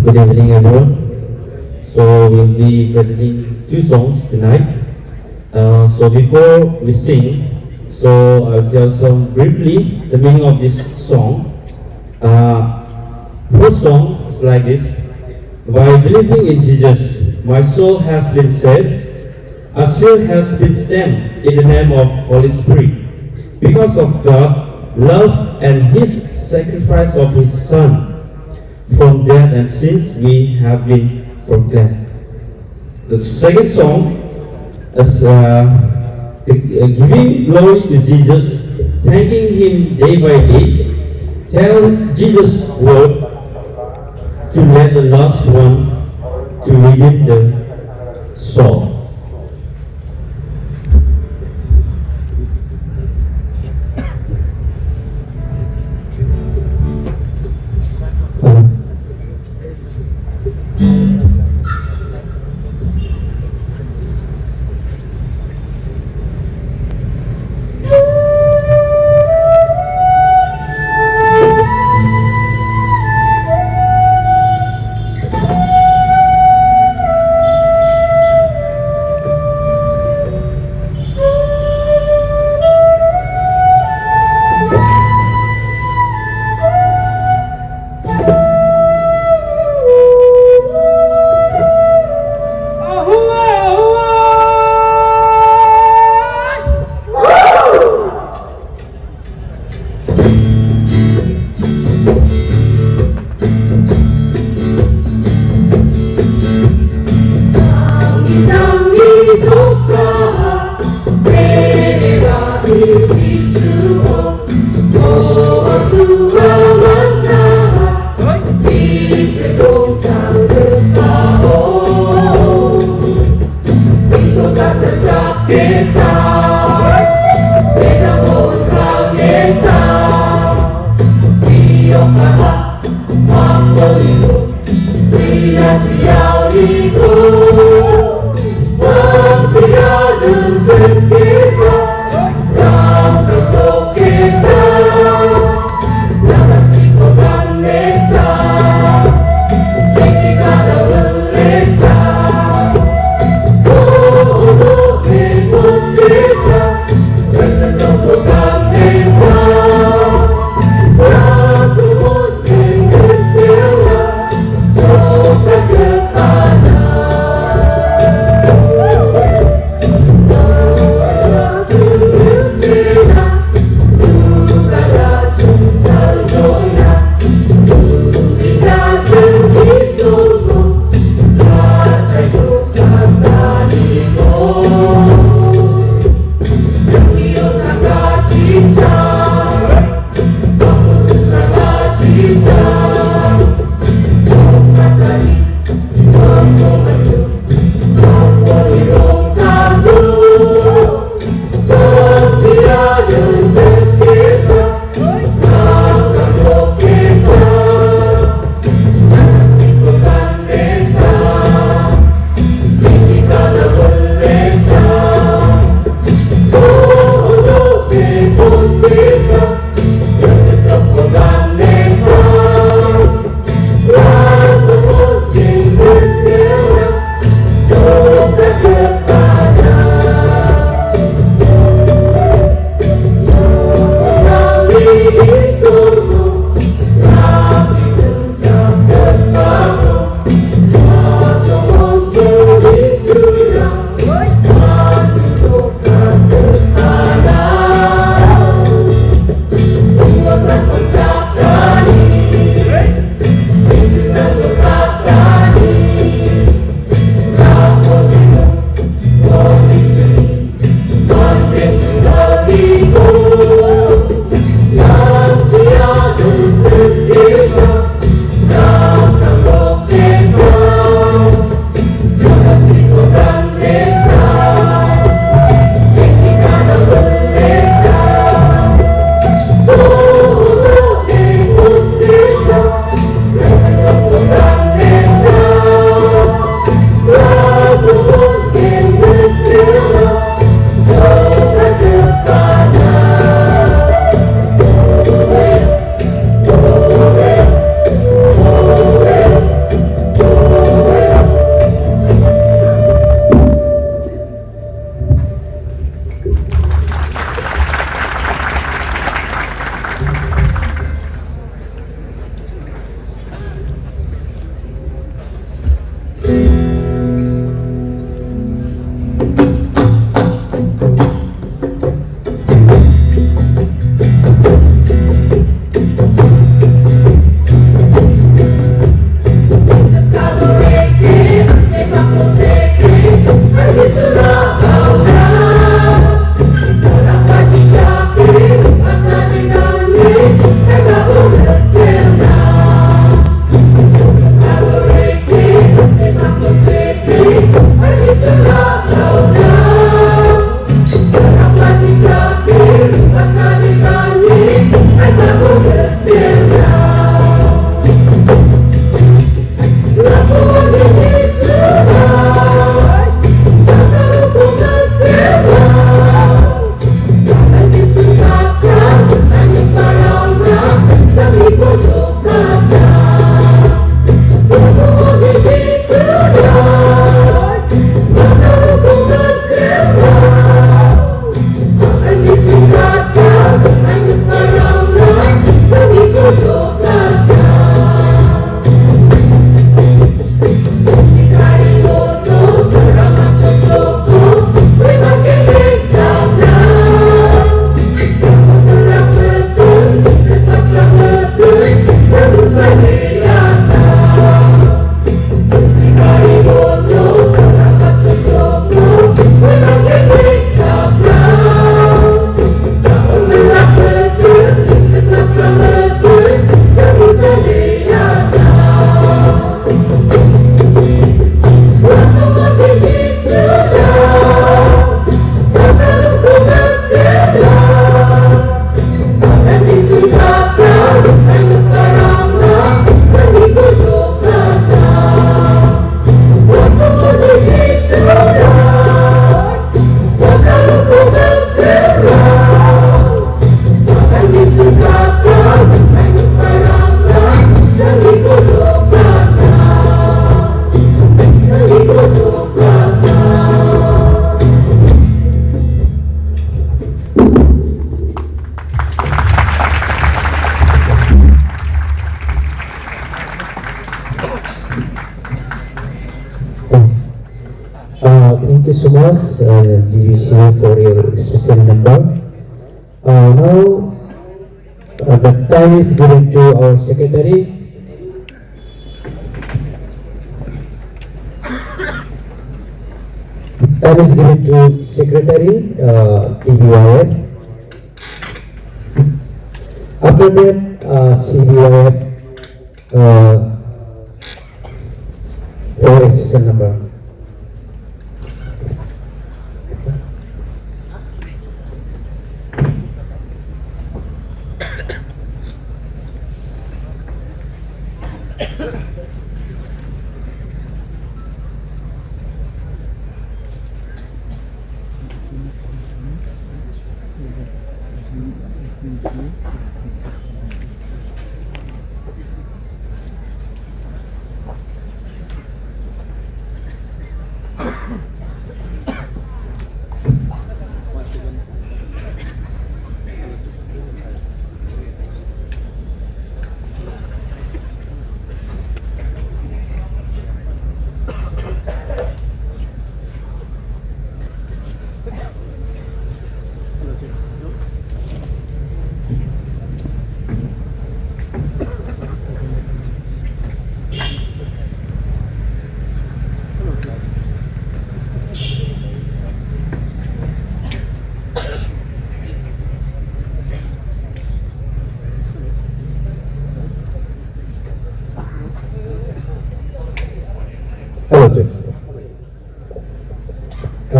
Good evening, everyone. So we'll be presenting 2 songs tonight. So before we sing, so I'll tell some briefly the meaning of this song. First song is like this: by believing in Jesus, my soul has been saved. A seal has been stamped in the name of Holy Spirit. Because of God, love and His sacrifice of His Son, from death and sins we have been proclaimed. The second song is giving glory to Jesus, thanking Him day by day, tell Jesus' word to let the last one to redeem the soul. Thank you so much, GBC, for your special number. Now, the time is given to our secretary. Time is given to secretary, TBYF. After that, CBYF for a special number.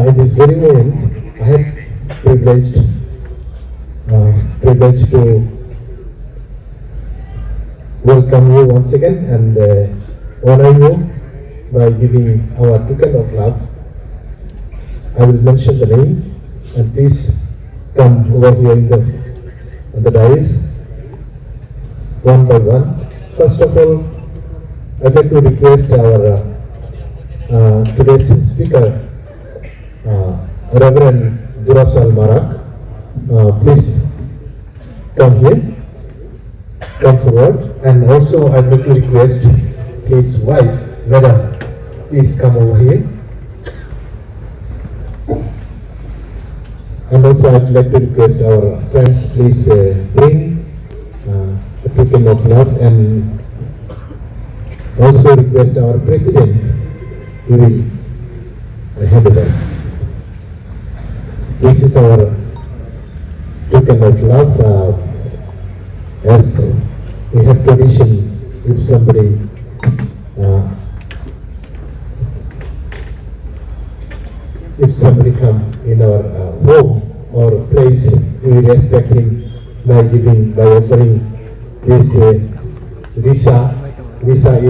in this very moment, I have privileged to welcome you once again and honor you by giving our token of love. I will mention the name, and please come over here on the dais, one by one. First of all, I'd like to request our today's speaker, Reverend Durasal Marak. Please come here, come forward, and also I'd like to request his wife, Madam, please come over here. And also I'd like to request our friends, please bring a token of love, and also request our President, he will hand over. This is our token of love. As we have tradition, if somebody come in our home or place, we respect him by offering this risha. Risha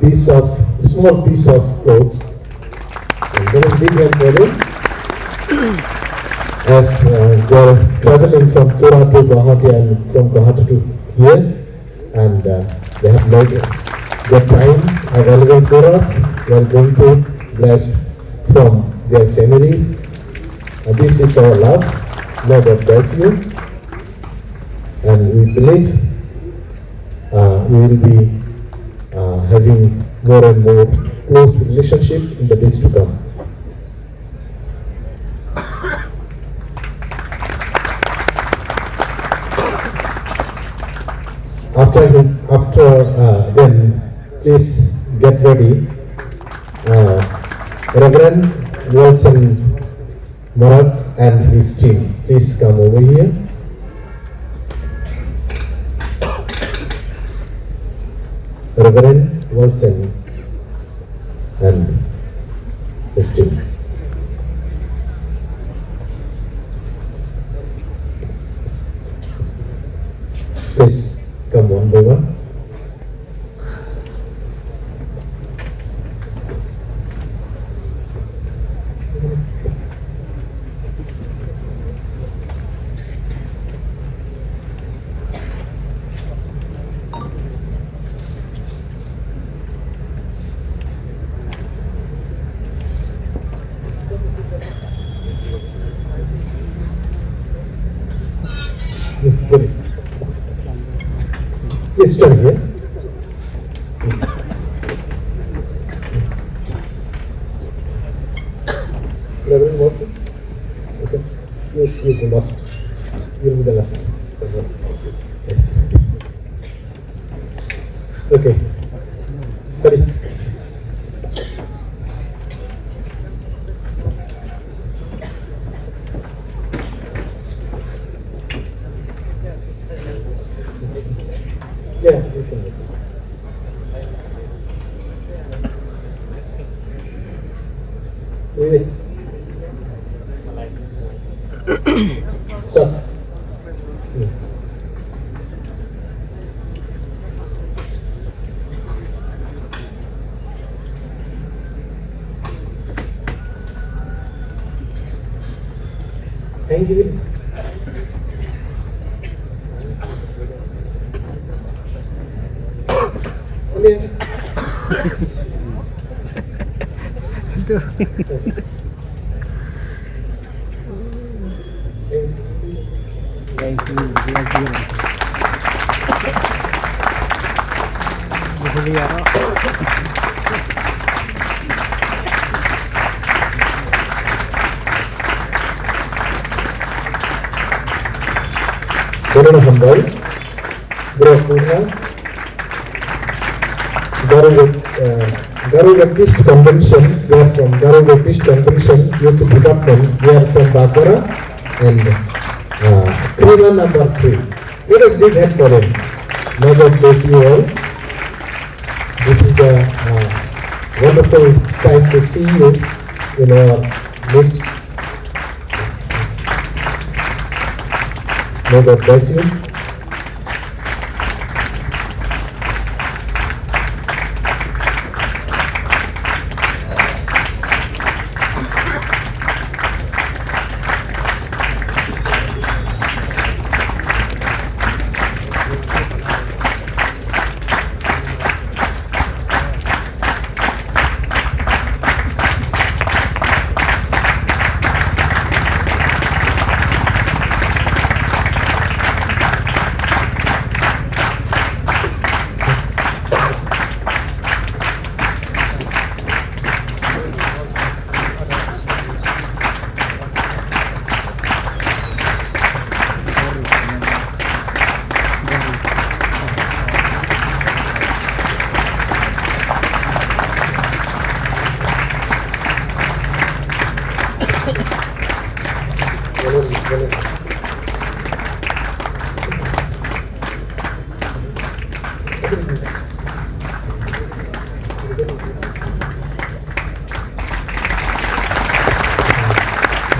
is a small piece of clothes. And there is big and better. As they are traveling from Tura to Guwahati and from Guwahati to here, and they have made their time available for us. We are going to bless from their families. And this is our love. Lord bless you. And we believe we will be having more and more close relationship in the days to come. After then, please get ready. Reverend Wilson Marat and his team, please come over here. Reverend Wilson and his team. Please come one by one. Please stand here. Reverend Watson? Yes, you must. You will be the last. Okay. Sorry. Yeah, you can. Wait. Stop. Thank you. Thank you. Hambal, Garu Baptist Convention, we are from Garu Baptist Convention, Youth Department, we are from Bakura, and Krima number 3. Let us big hand for him. May God bless you all. This is a wonderful time to see you in our midst. May God bless you.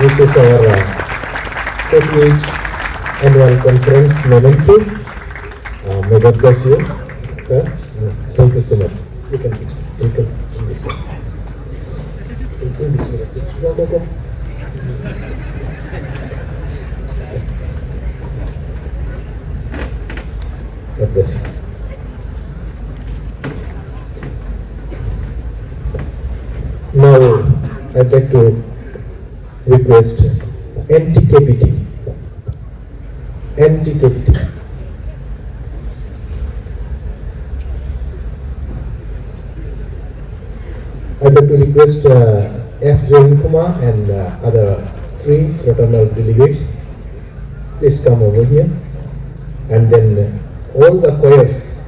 This is our 38th annual conference memento. May God bless you, sir. Thank you so much. You can in this way. In this way. Go. God bless you. Now, I'd like to request anti-KPT. Anti-KPT. I'd like to request F. Rwchapmung and other 3 fraternal delegates. Please come over here. And then all the choirs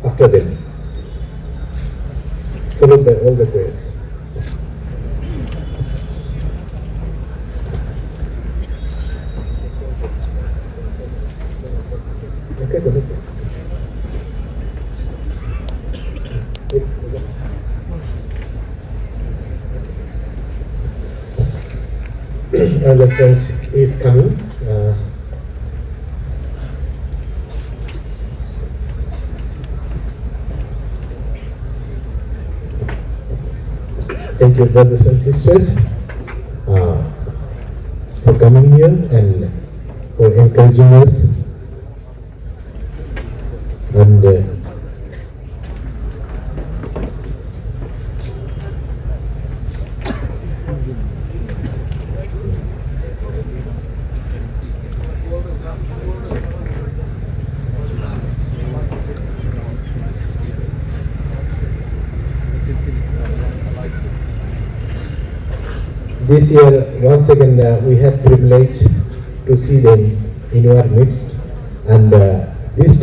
after them, followed by all the choirs. Okay, go ahead. And the friends is coming. Thank you, brothers and sisters, for coming here and for encouraging us. And this year, once again, we had privilege to see them in our midst, and this.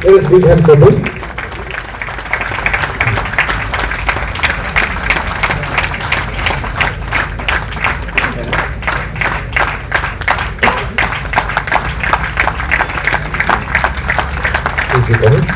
There is big hand for them. Is it coming?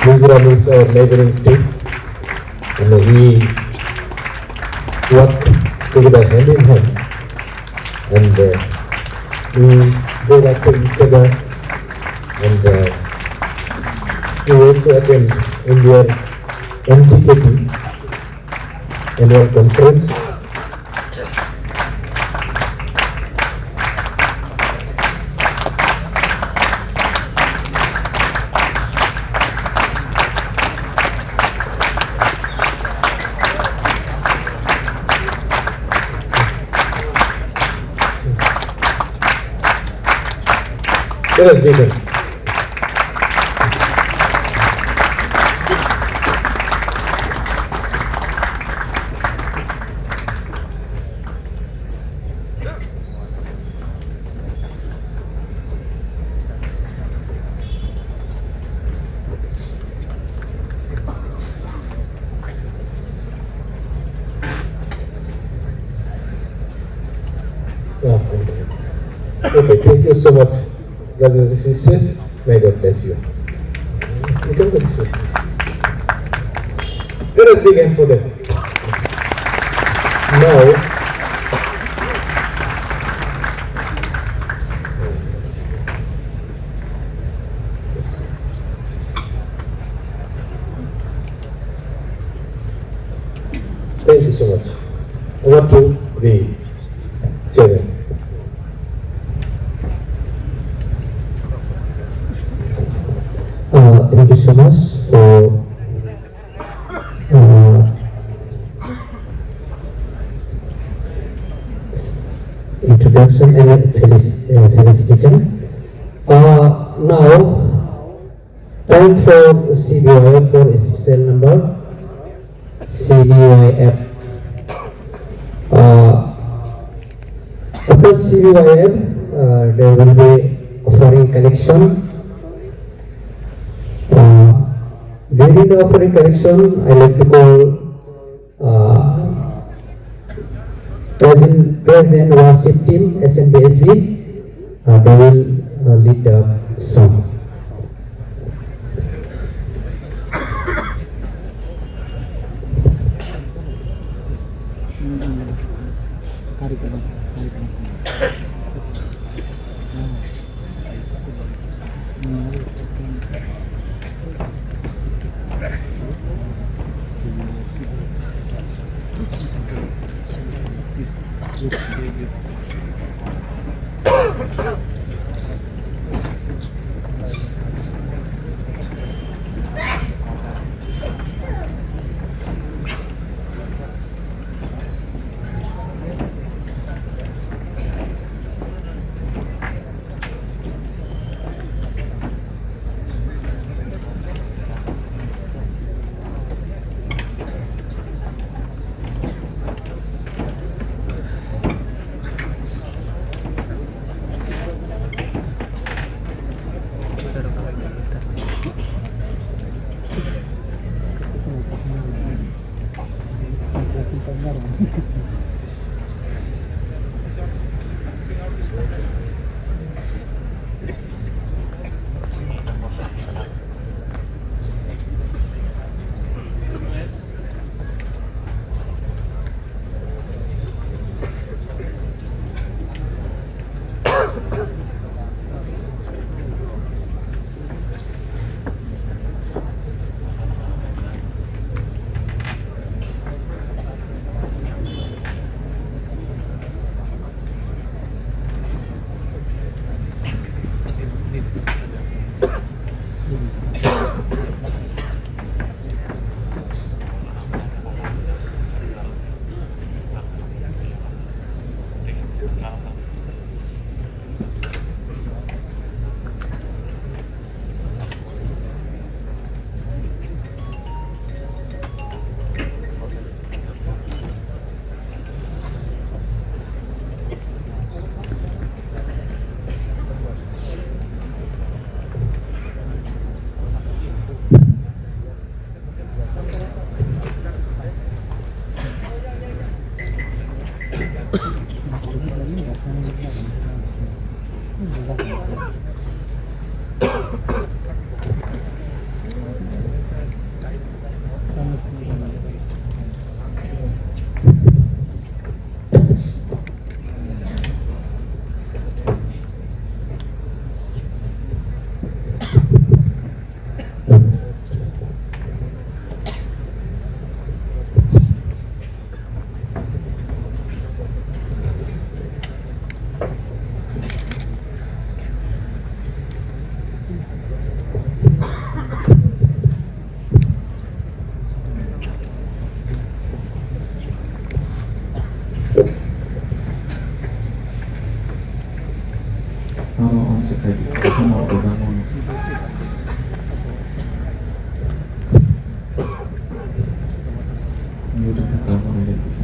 Mizoram is our neighboring state, and we work together hand in hand, and we go after each other, and we also attend in their NTKP annual conference. Let us begin. Okay, thank you so much, brothers and sisters. May God bless you. You can go this way. Let us begin for them. Now, thank you so much. Over to the chairman. Thank you so much for introduction and felicitation. Now, time for CBYF for special number CBYF. After CBYF, there will be offering collection. During the offering collection, I like to call present worship team SNBSB. They will lead the song. Kothoma Mwsamung. Mudah kamu ada bisa.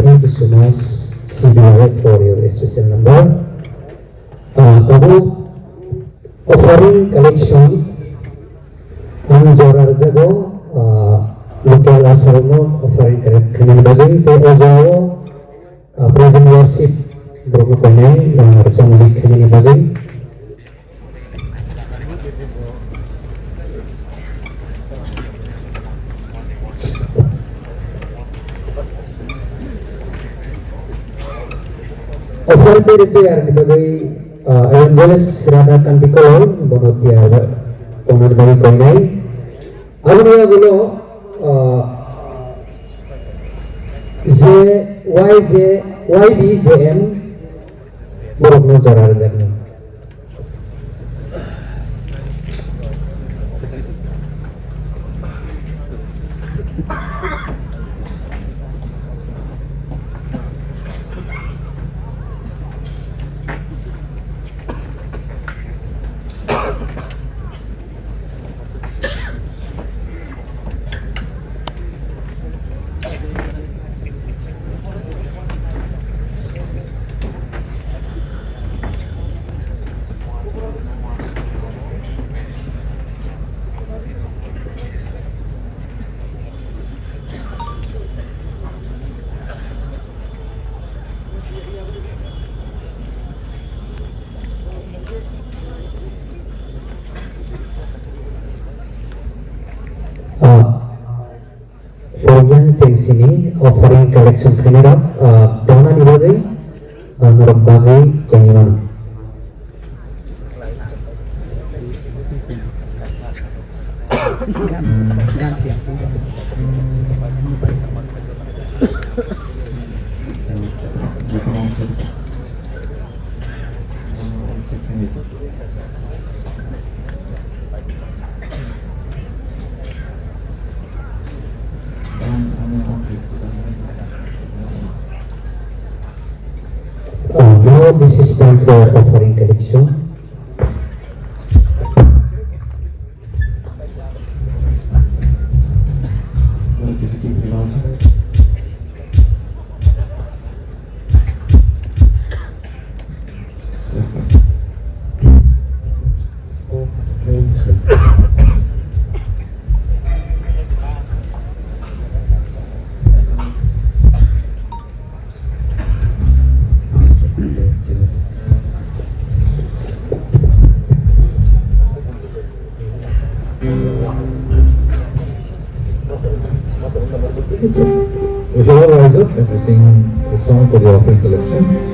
Thank you so much, TBYF, for your special number. Babu, offering collection ang Jorar Zago, local asal offering collection bagwi, pero Ojo, present worship, Bromo Kone, yang resong collection bagwi. Offer the repair sebagai evangelist Radatan Bikol bonot ya tongan dari koinai. Aboni ya gulo YBJM borokno jarar jarno. Program sini offering collection kamera dana dibagai narok bagwi jangan. Now this is time for offering collection. We shall all rise up as we sing the song for the offering collection.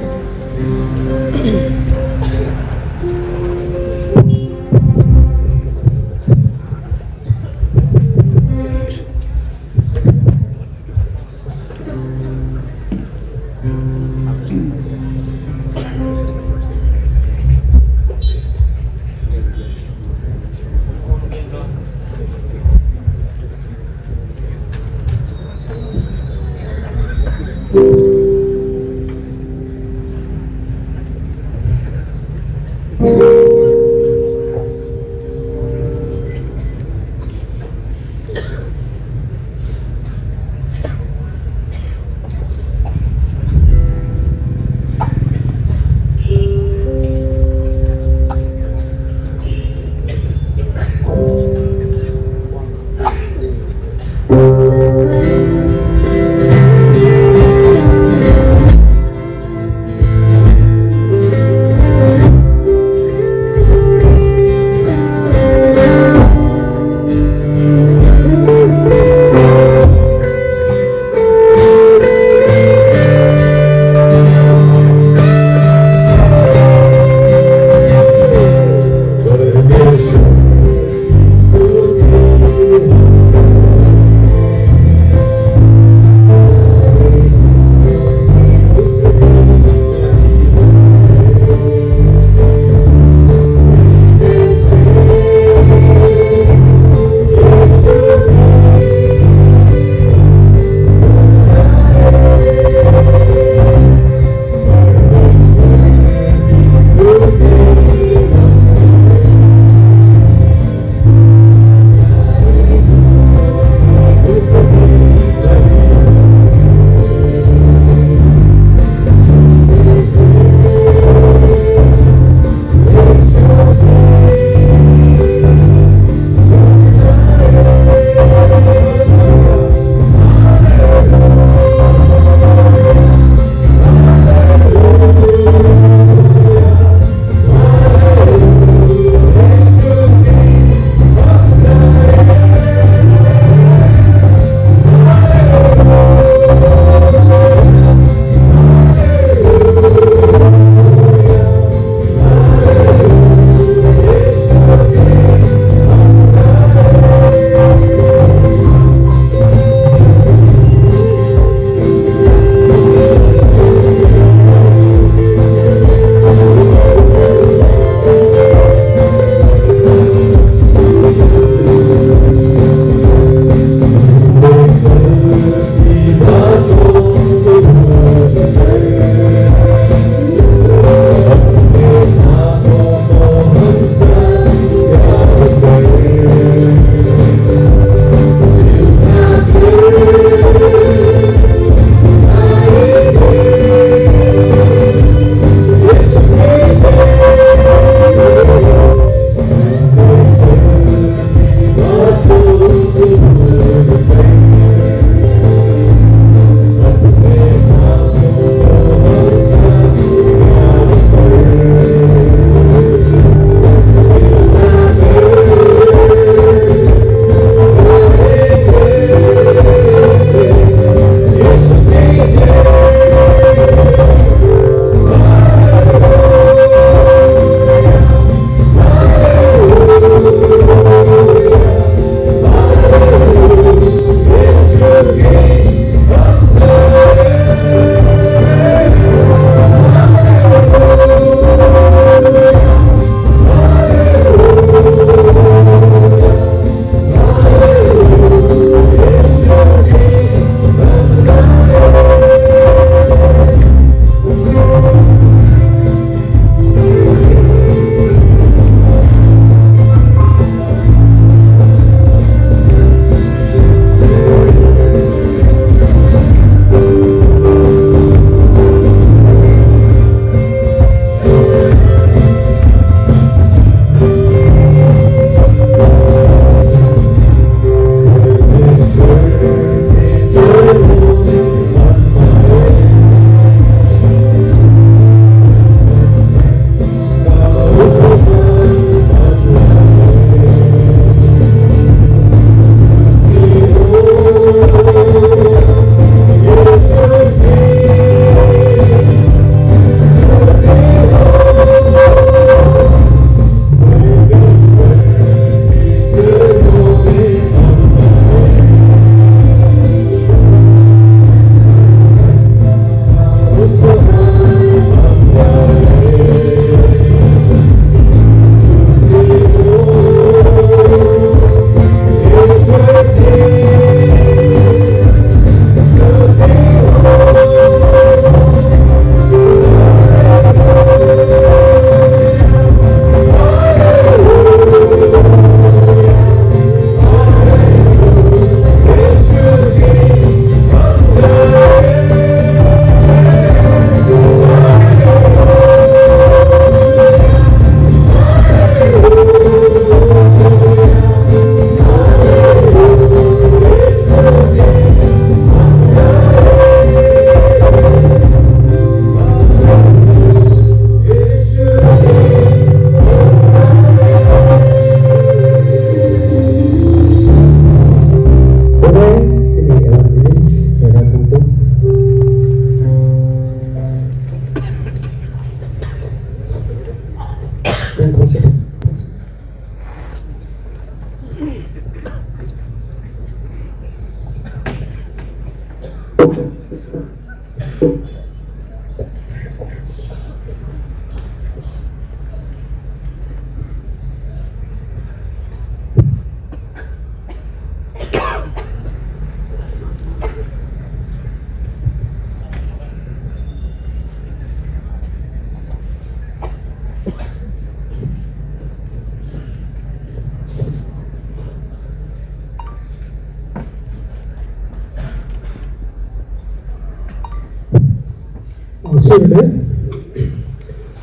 Dan positif. Sudah,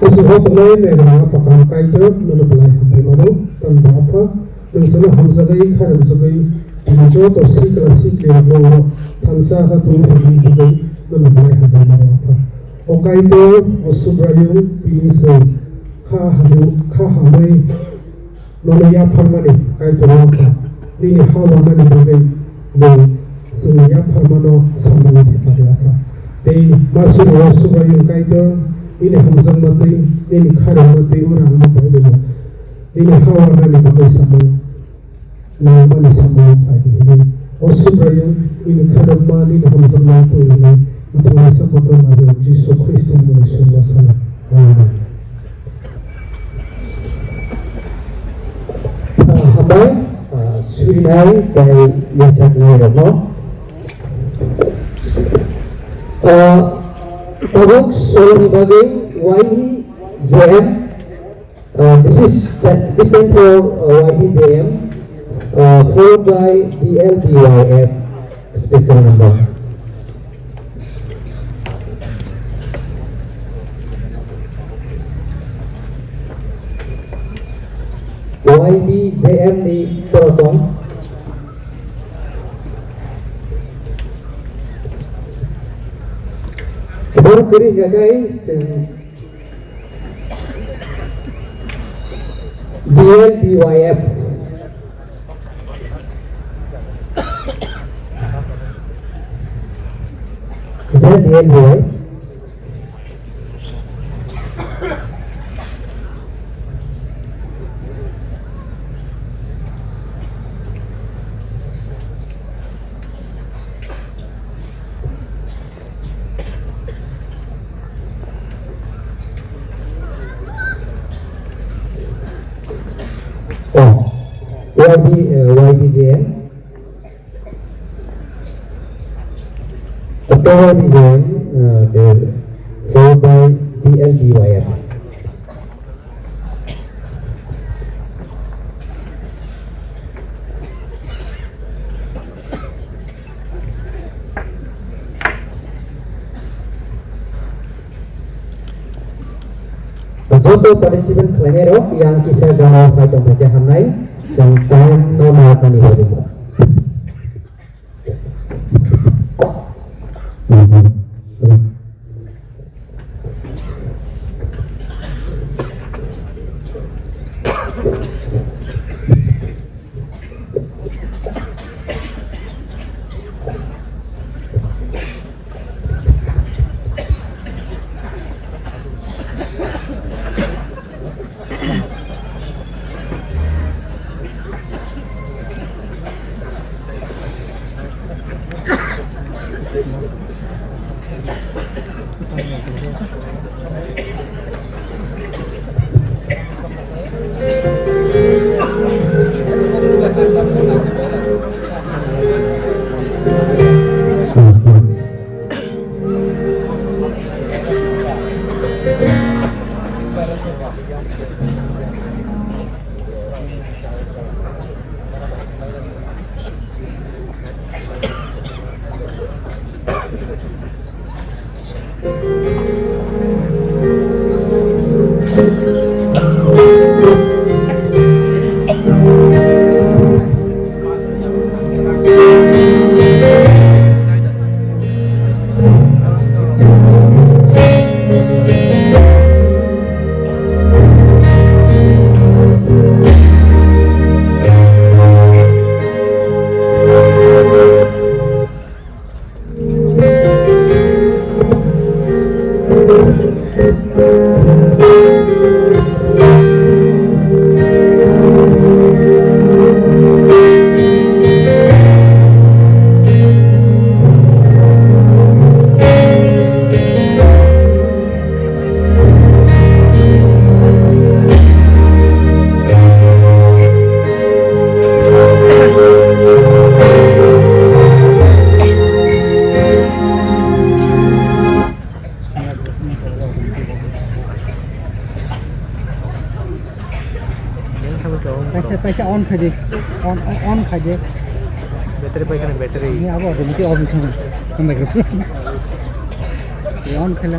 usaha pelai mereka pakai kaitor menolak hamjakma dan berapa dan sana hamjagai kharam sebagai joto si kerana tansa satu sebagai menolak hamjakma. Kaitor Subraiyung Jisu kaham nolak yapharo kaitor ini hawa sebagai yapharo samung apa. They masuk Subraiyung Kaitor ini hamjakma ini khaiwi orang apa ini hawa sebagai samung nainani samung phaidi ini Subraiyung ini khaiwi ini hamjakma ini untuk samung Jisu khristo Muhammad. Hambai surinai dari tongnairokno. Tabuk solo bagwi YBZM. This stands for YBZM, followed by TBYF special number. YBZM di Kothoma. Baru kiri guys, TBYF. Is that TBYF? YBZM. After YBZM, followed by TBYF. Joto participant tongnairok yang kisah gamal phaidi baca hamnai sang tan nomor kami bagi. पैसा on खाजे on खाजे battery पे करने battery ये अब और मुझे of नहीं हम देख ये ऑन खेला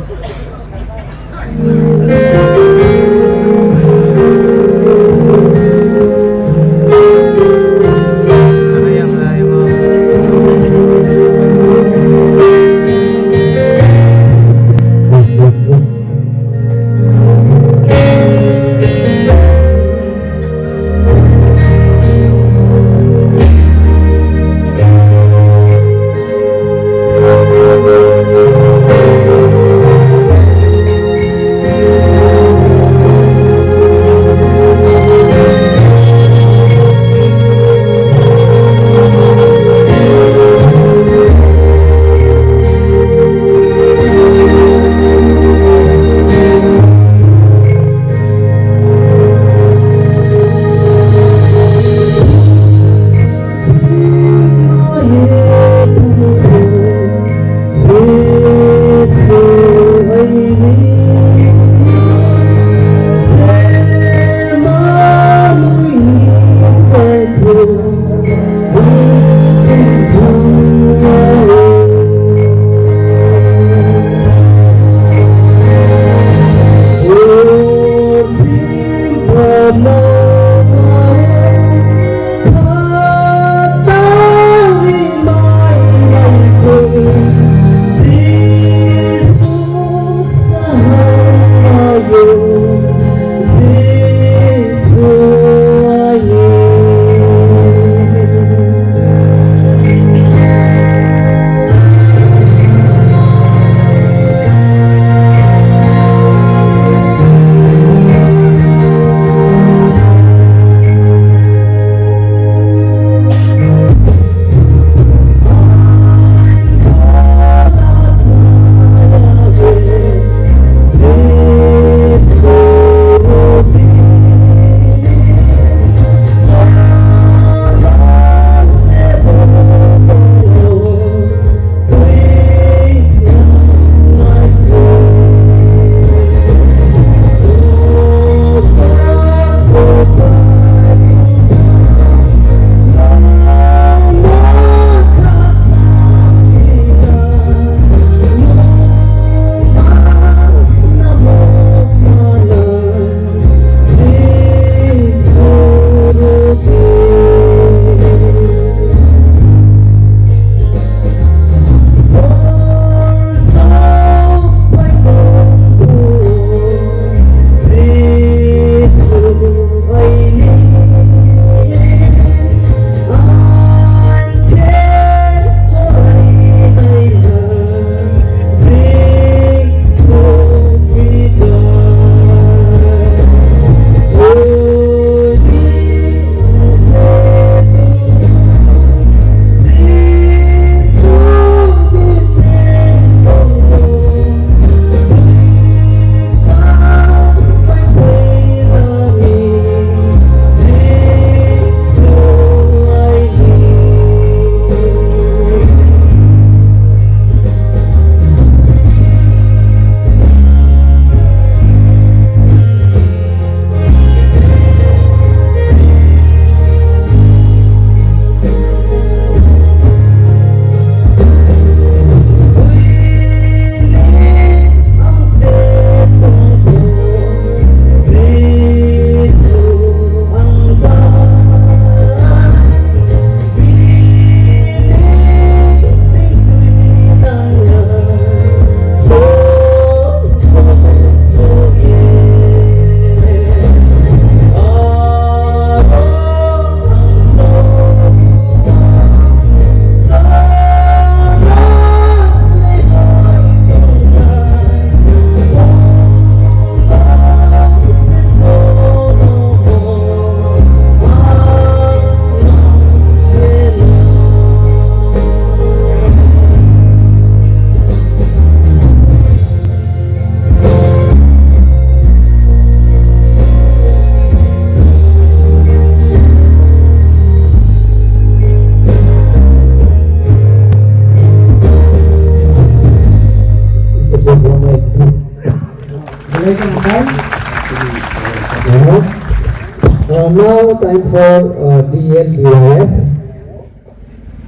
Now time for TBYF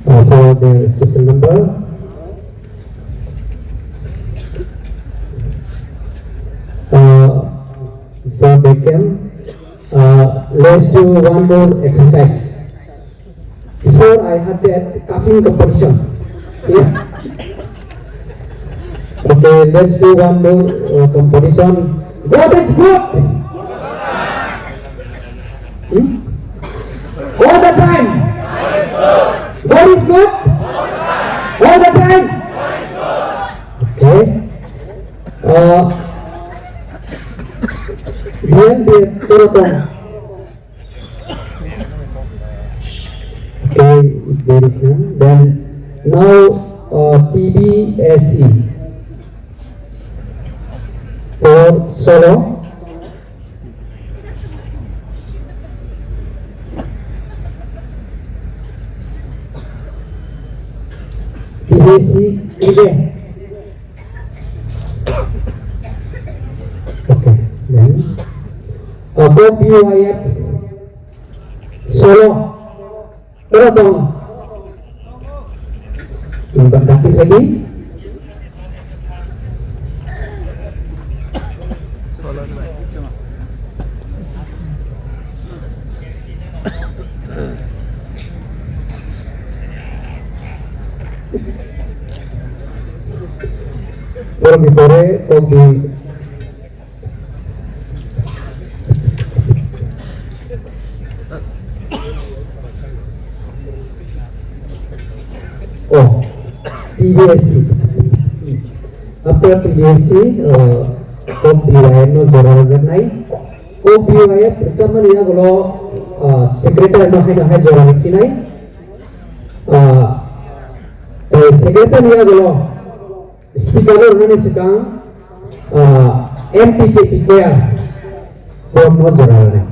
for the special number. Before they came, let's do one more exercise. Before I had that coughing competition. Yeah. Okay, let's do one more competition. God is good. All the time. God is good. All the time. Okay. Then the joto. Okay, there is none. Then now TBSE for solo. TBSE again. Okay, then TBYF solo joto. Timbang kaki lagi. Por mitore kopi. Oh, TBSC. After TBSC, pirlainani joranai. TBYF bersama dia kalau sekretariat mahai joran kinai. Sekretariat dia kalau speaker orang ni sekarang MPK Kothoma joran.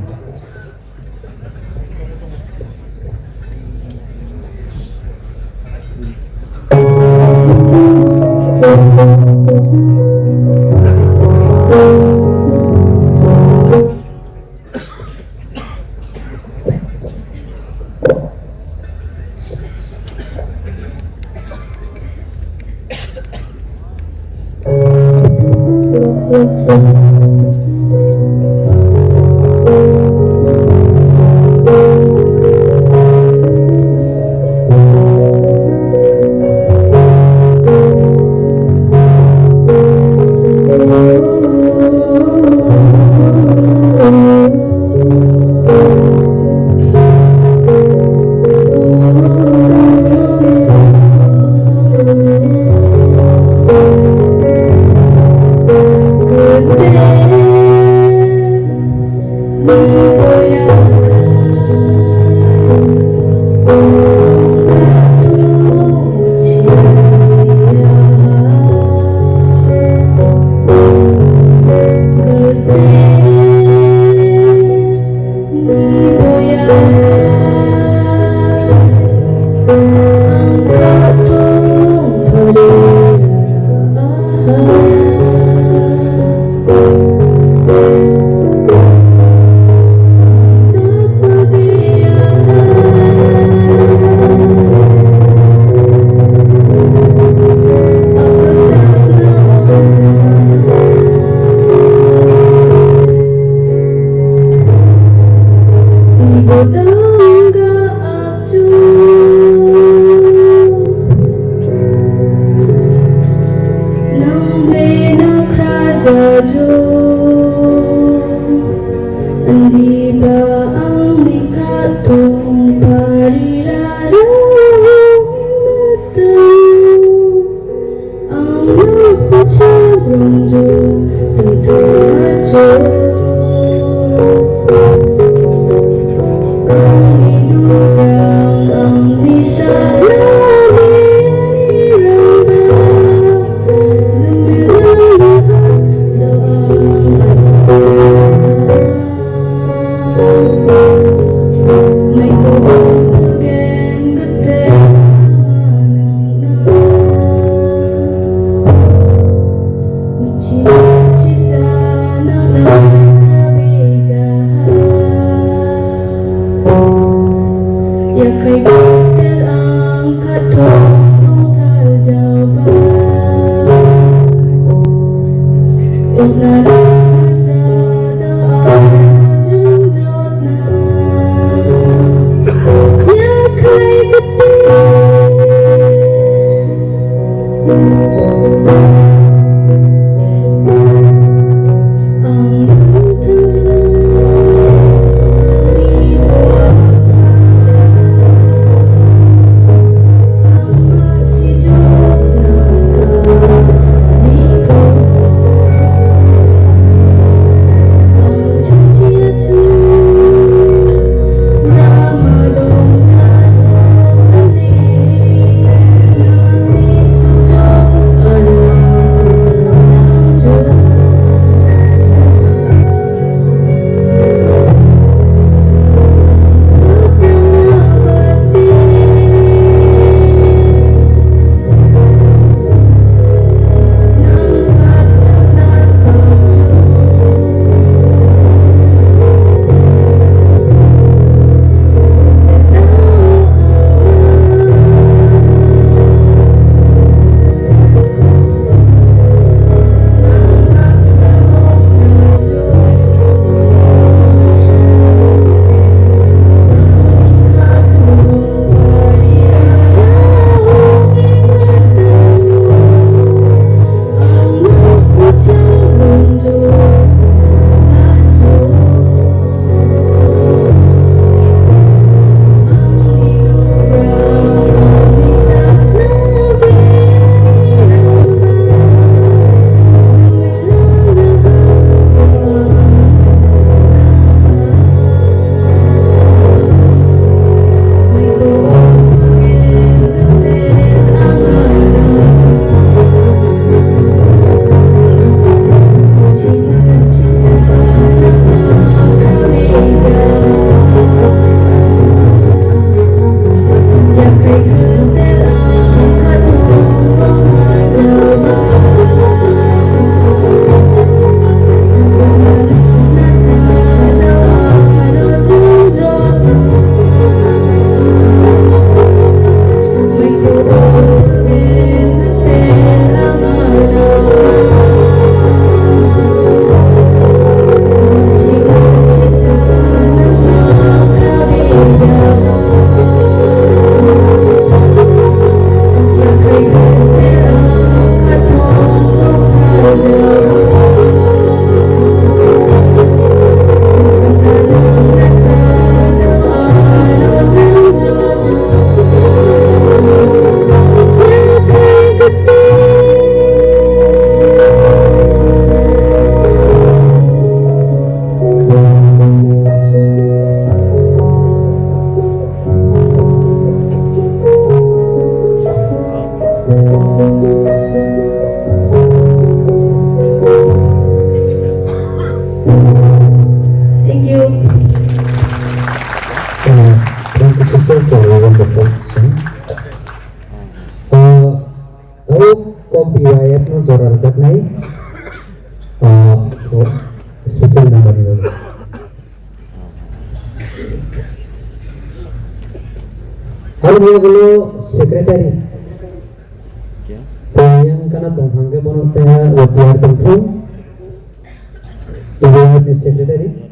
TBYF no zorar zaknai special number ni Hari gulo secretary yang kana tonghangge bonote wadiar tongthung TBYF secretary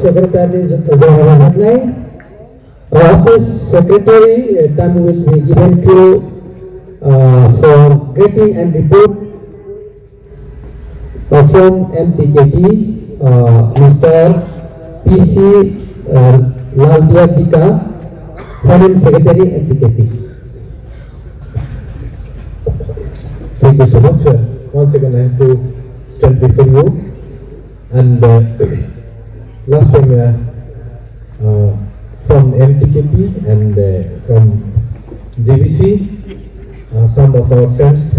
Secretary Office Secretary time will be given to for greeting and report from MTKP, Mr. PC Laldiadika, Finance Secretary MTKP. Thank you so much. Once again, I have to stand before you. And last time from MTKP and from GBC, some of our friends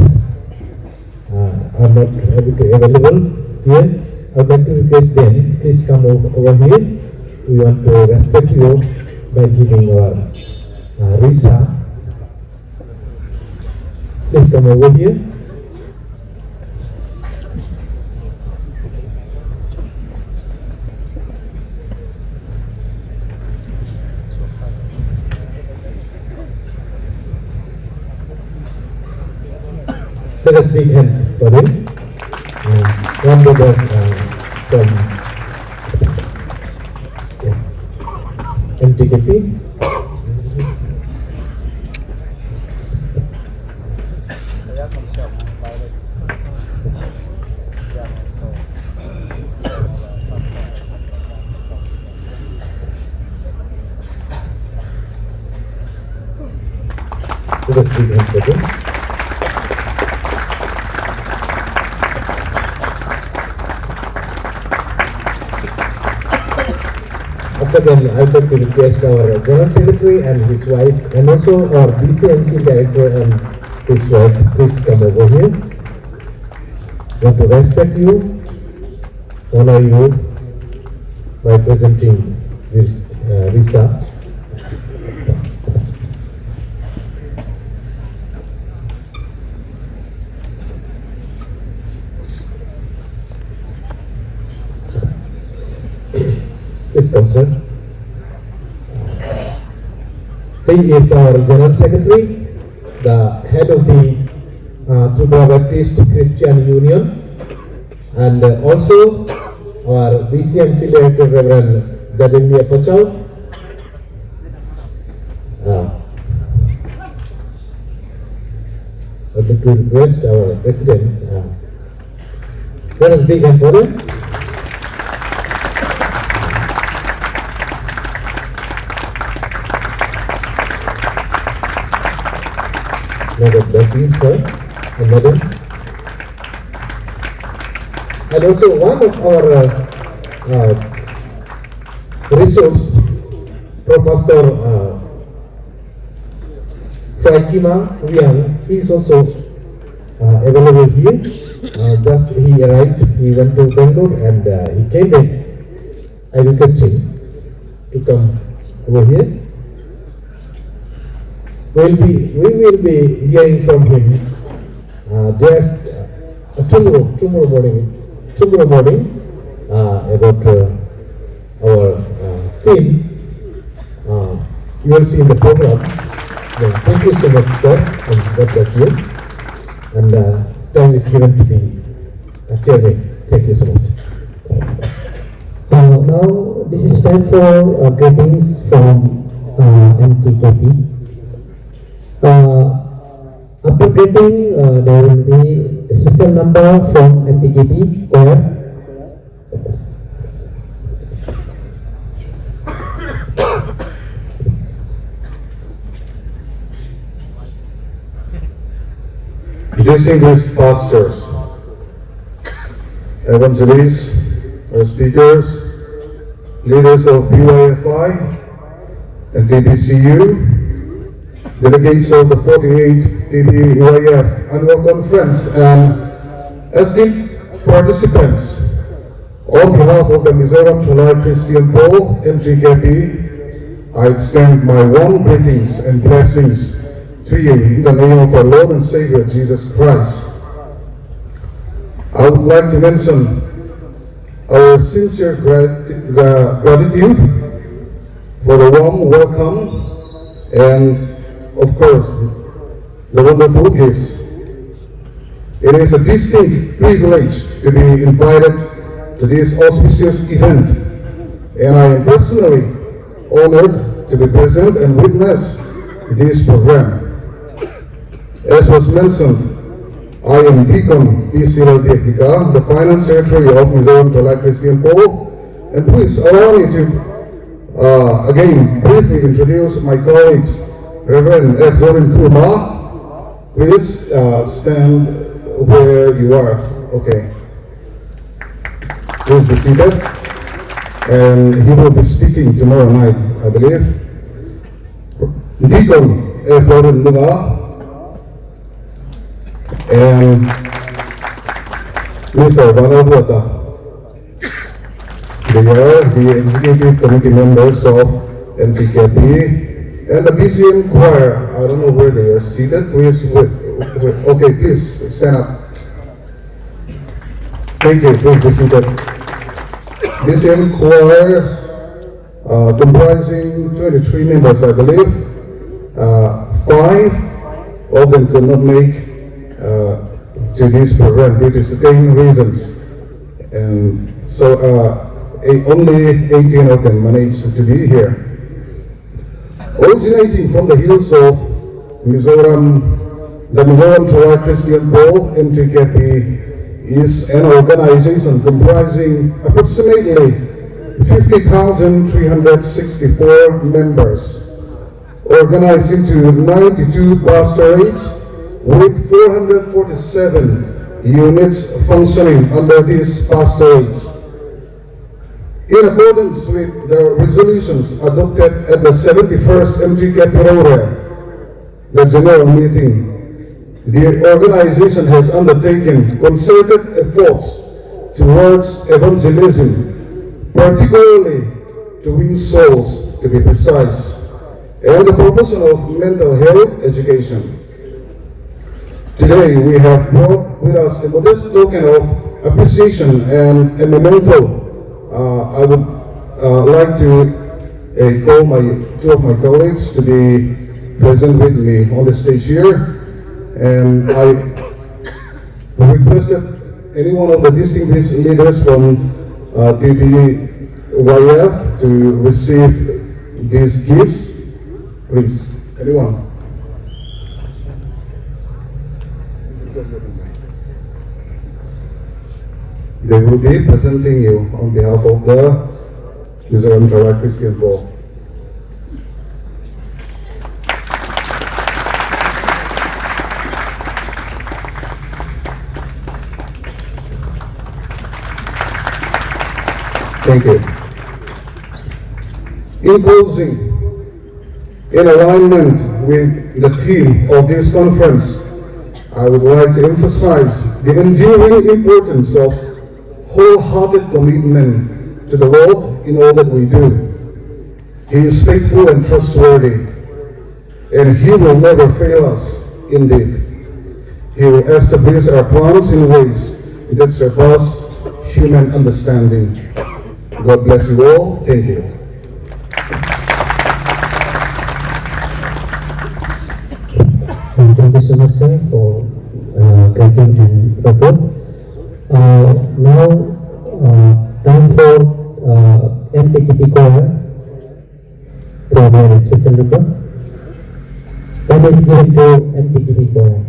are not able to available here. I would like to request them, please come over here. We want to respect you by giving our Risa. Please come over here. Let us big hand for him. One brother from MTKP. big hand for them. After then, I would like to request our General Secretary and his wife, and also our BCMC Director and his wife, please come over here. We want to respect you, honor you by presenting this visa. Please come, sir. He is our General Secretary, the head of the Tribal Baptist Christian Union, and also our BCMC Director, Reverend Jadimia Pachau. I would like to request our President. Let us big hand for them. God bless you, sir and madam. And also one of our resource, Professor Rwchapmung, he is also available here. Just he arrived, he went to Bangalore and he came back. I request him to come over here. We will be hearing from him tomorrow morning about our theme. You will see in the program. Thank you so much, sir, and God bless you. And time is given to the chairman. Thank you so much. Now this is time for greetings from MTKP. After greeting, there will be a special number from MTKP choir. Distinguished pastors, evangelists, or speakers, leaders of TBYF and TBCU, delegates of the 48th TBYF Annual Conference, and esteemed participants, on behalf of the Mizoram Tholai Christian Pole MTKP, I extend my warm greetings and blessings to you in the name of our Lord and Savior Jesus Christ. I would like to mention our sincere gratitude for the warm welcome and, of course, the wonderful gifts. It is a distinct privilege to be invited to this auspicious event, and I am personally honored to be present and witness this program. As was mentioned, I am Deacon P. Siradika, the Finance Secretary of Mizoram Tholai Christian Pole, and please allow me to again briefly introduce my colleagues. Reverend Zorin Kuma, please stand where you are. Okay. Please be seated. And he will be speaking tomorrow night, I believe. Deacon Zorin Kuma and Mr. Banabuata. They are the executive committee members of MTKP. And the BCM choir, I don't know where they are seated. Please, okay, please stand up. Thank you, please be seated. BCM choir, comprising 23 members, I believe. 5 of them could not make to this program due to certain reasons. And so only 18 of them managed to be here. Originating from the hills of Mizoram, the Mizoram Tholai Christian Pole MTKP is an organization comprising approximately 50,364 members. organized into 92 pastorates with 447 units functioning under these pastorates. In accordance with the resolutions adopted at the 71st the General Meeting, the organization has undertaken concerted efforts towards evangelism, particularly to win souls, to be precise, and the promotion of mental health education. Today we have brought with us a modest token of appreciation and a memento. I would like to call two of my colleagues to be present with me on the stage here, and I requested any one of the distinguished leaders from TBYF to receive these gifts. Please, anyone. They will be presenting you on behalf of the Mizoram Tribal Christian Board. Thank you. In closing, in alignment with the theme of this conference, I would like to emphasize the enduring importance of wholehearted commitment to the Lord in all that we do. He is faithful and trustworthy, and He will never fail us indeed. He will establish our plans in ways that surpass human understanding. God bless you all. Thank you. Thank you so much, sir, for guiding and report. Now, time for MTKP choir for their special report. That is given to MTKP choir.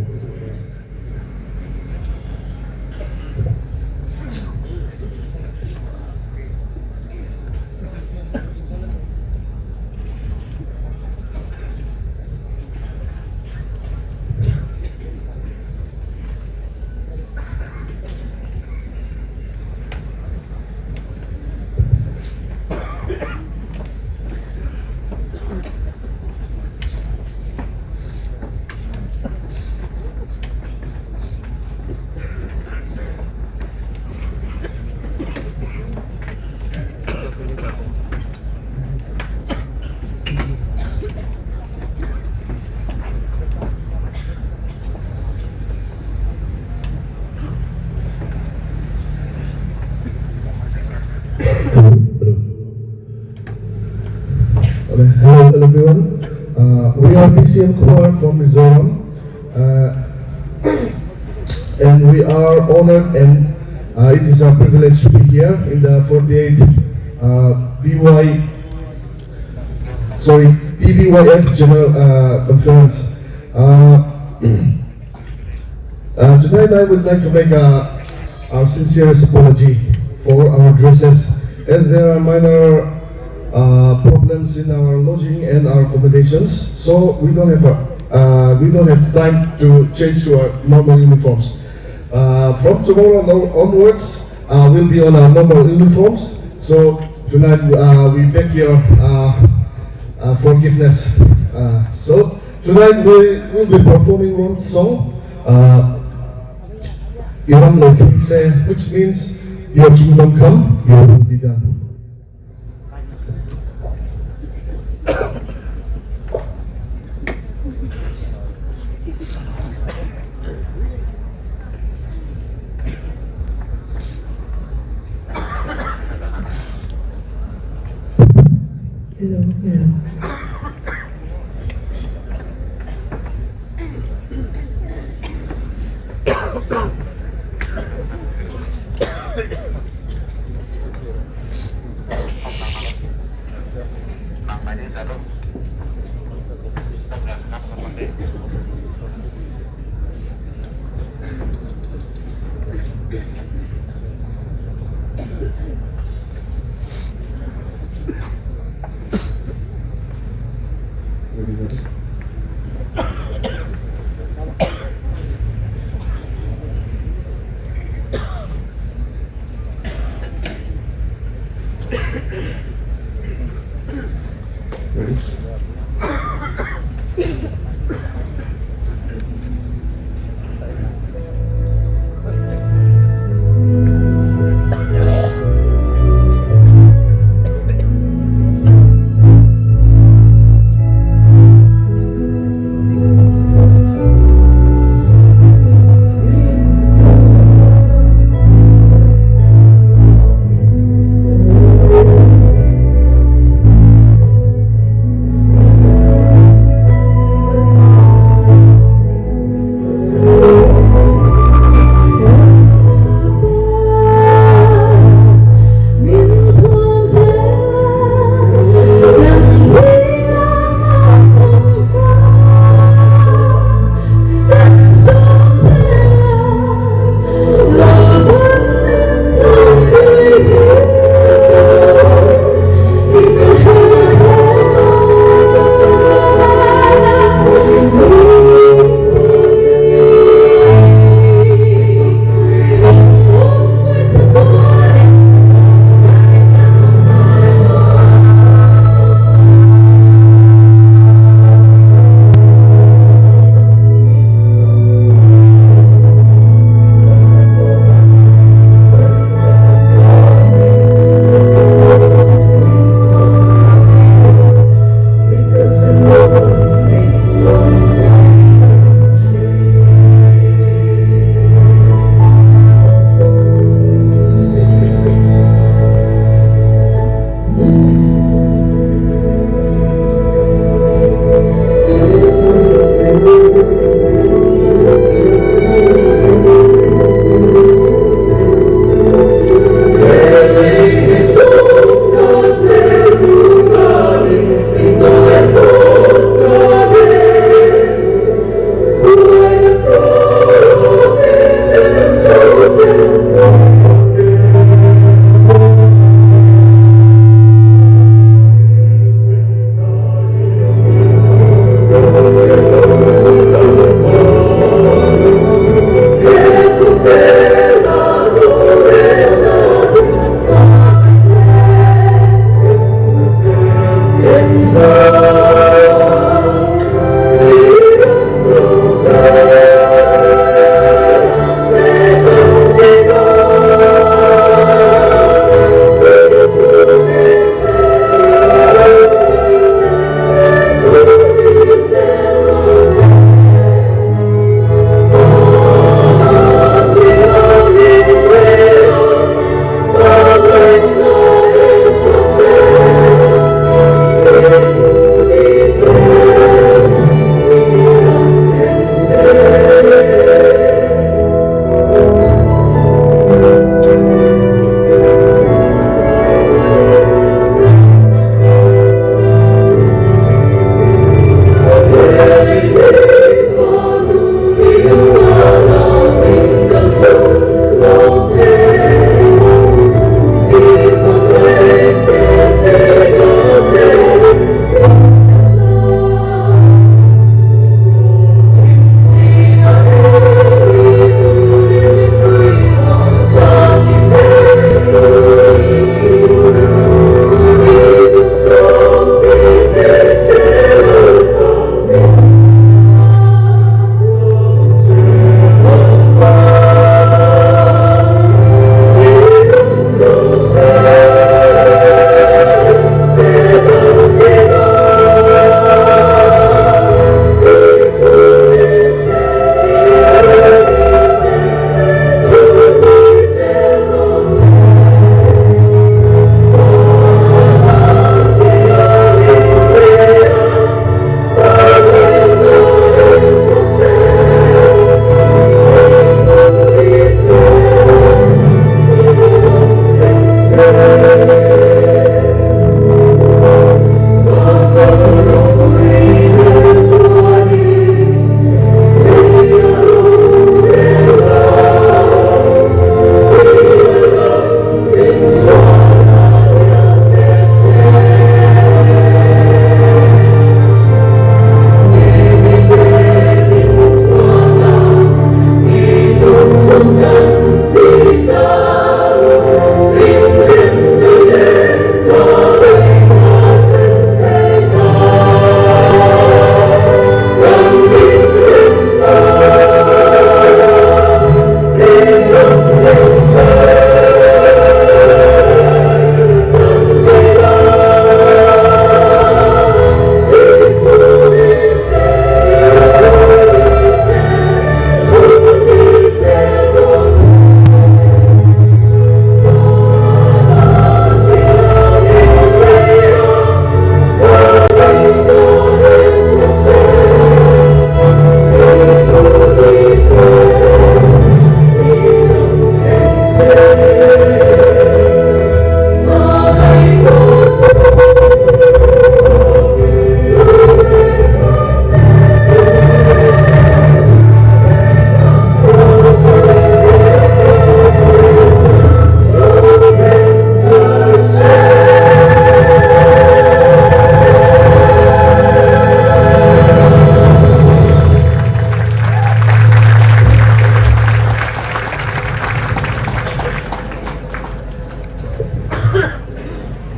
Hello everyone. We are PCM choir from Mizoram, and we are honored, and it is a privilege to be here in the 48th TBYF General Conference. Tonight I would like to make a sincerest apology for our dresses, as there are minor problems in our lodging and our accommodations, so we don't have time to change to our normal uniforms. From tomorrow onwards, we'll be on our normal uniforms. So tonight we beg your forgiveness. So tonight we will be performing one song, which means "Your kingdom come, your will be done."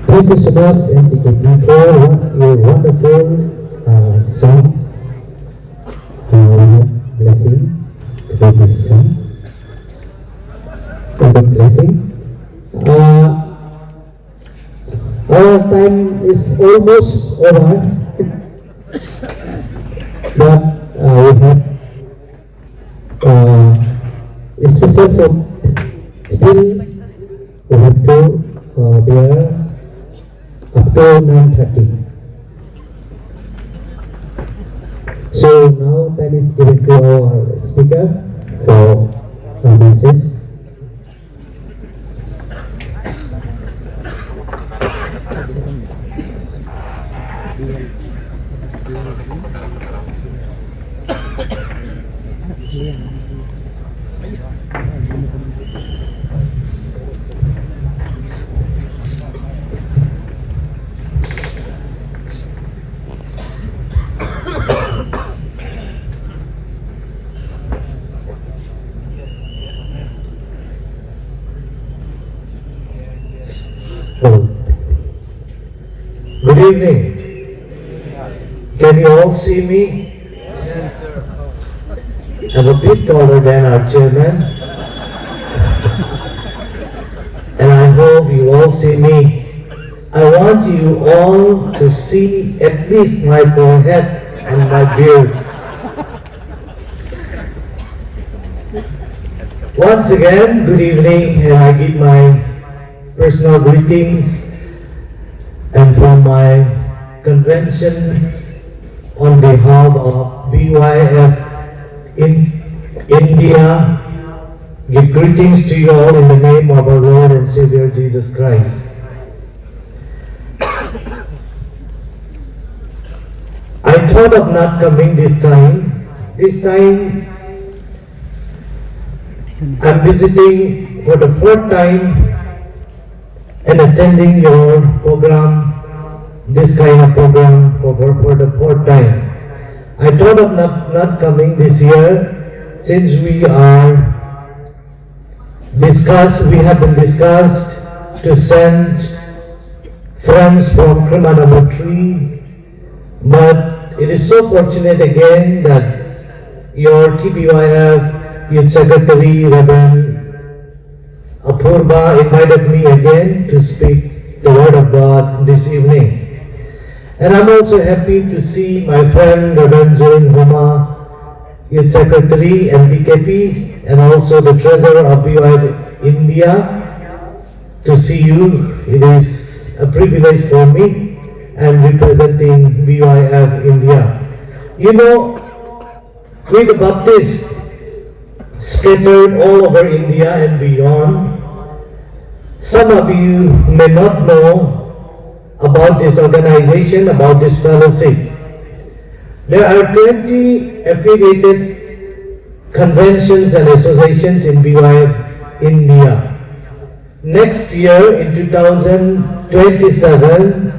Thank you so much, MTKP, for your wonderful song. Blessing for this song. Good blessing. Our time is almost over, but we have special for still we have to bear up to 9:30. So now time is given to our speaker for our message. Good evening. Can you all see me? I'm a bit taller than our chairman. And I hope you all see me. I want you all to see at least my forehead and my beard. Once again, good evening, and I give my personal greetings and from my convention on behalf of BYF in India, give greetings to you all in the name of our Lord and Savior Jesus Christ. I thought of not coming this time. This time I'm visiting for the fourth time and attending your program, this kind of program for the fourth time. I thought of not coming this year since we have been discussed to send friends from Krima number 3, but it is so fortunate again that your TBYF Youth Secretary Reverend Apurva invited me again to speak the Word of God this evening. And I'm also happy to see my friend Reverend Join Homa, Youth Secretary and DKP, and also the Treasurer of BYF India, to see you. It is a privilege for me and representing BYF India. You know, we the Baptists scattered all over India and beyond. Some of you may not know about this organization, about this fellowship. There are 20 affiliated conventions and associations in BYF India. Next year, in 2027,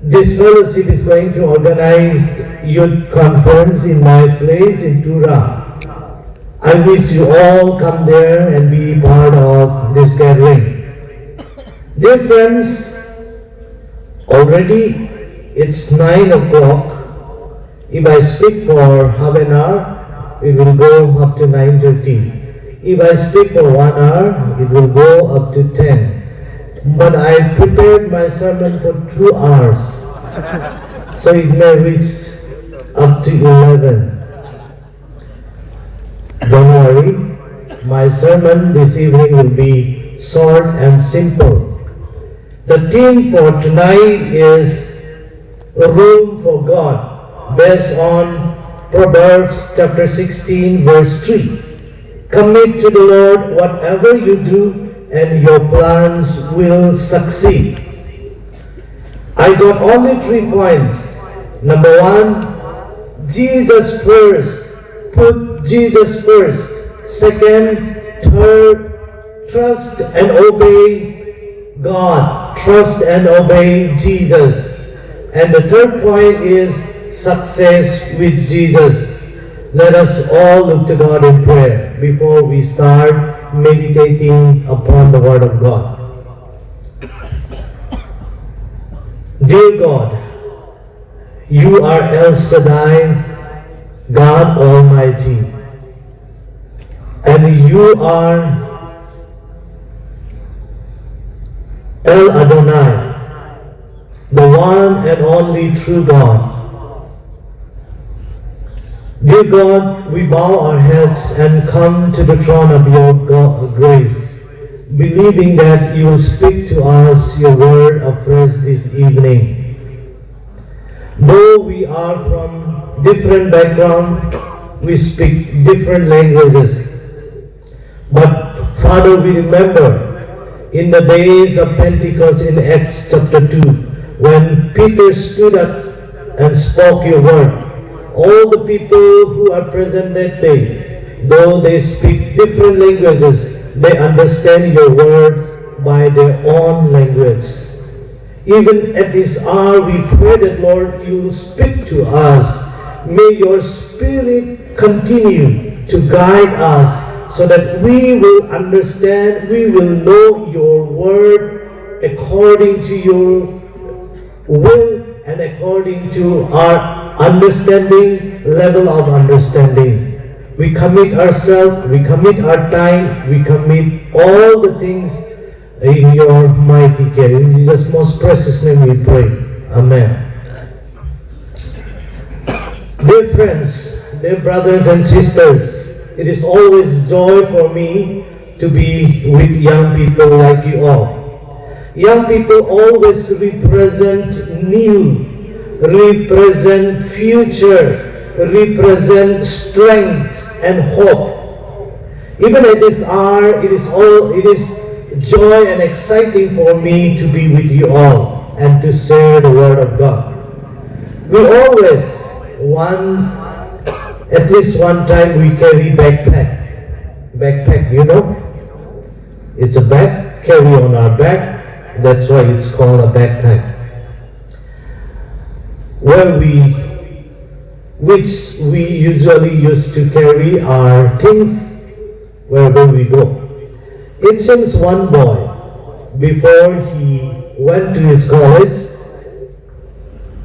this fellowship is going to organize youth conference in my place in Tura. I wish you all come there and be part of this gathering. Dear friends, already it's 9 o'clock. If I speak for half an hour, it will go up to 9:30. If I speak for 1 hour, it will go up to 10. But I prepared my sermon for 2 hours, so it may reach up to 11. Don't worry, my sermon this evening will be short and simple. The theme for tonight is room for God, based on Proverbs chapter 16 verse 3. Commit to the Lord whatever you do and your plans will succeed. I got only 3 points. Number 1, Jesus first. Put Jesus first. Second, third, trust and obey God. Trust and obey Jesus. And the third point is success with Jesus. Let us all look to God in prayer before we start meditating upon the Word of God. Dear God, you are El Shaddai, God Almighty, and you are El Adonai, the one and only true God. Dear God, we bow our heads and come to the throne of your grace, believing that you will speak to us your word afresh this evening. Though we are from different backgrounds, we speak different languages. But Father, we remember in the days of Pentecost in Acts chapter 2, when Peter stood up and spoke your word, all the people who are present that day, though they speak different languages, they understand your word by their own language. Even at this hour, we pray that, Lord, you will speak to us. May your Spirit continue to guide us so that we will understand, we will know your word according to your will and according to our understanding, level of understanding. We commit ourselves, we commit our time, we commit all the things in your mighty care. In Jesus' most precious name we pray. Amen. Dear friends, dear brothers and sisters, it is always joy for me to be with young people like you all. Young people always represent new, represent future, represent strength and hope. Even at this hour, it is joy and exciting for me to be with you all and to share the word of God. We always at least one time we carry backpack, you know. It's a bag, carry on our back. That's why it's called a backpack. Which we usually use to carry our things wherever we go. It seems one boy, before he went to his college,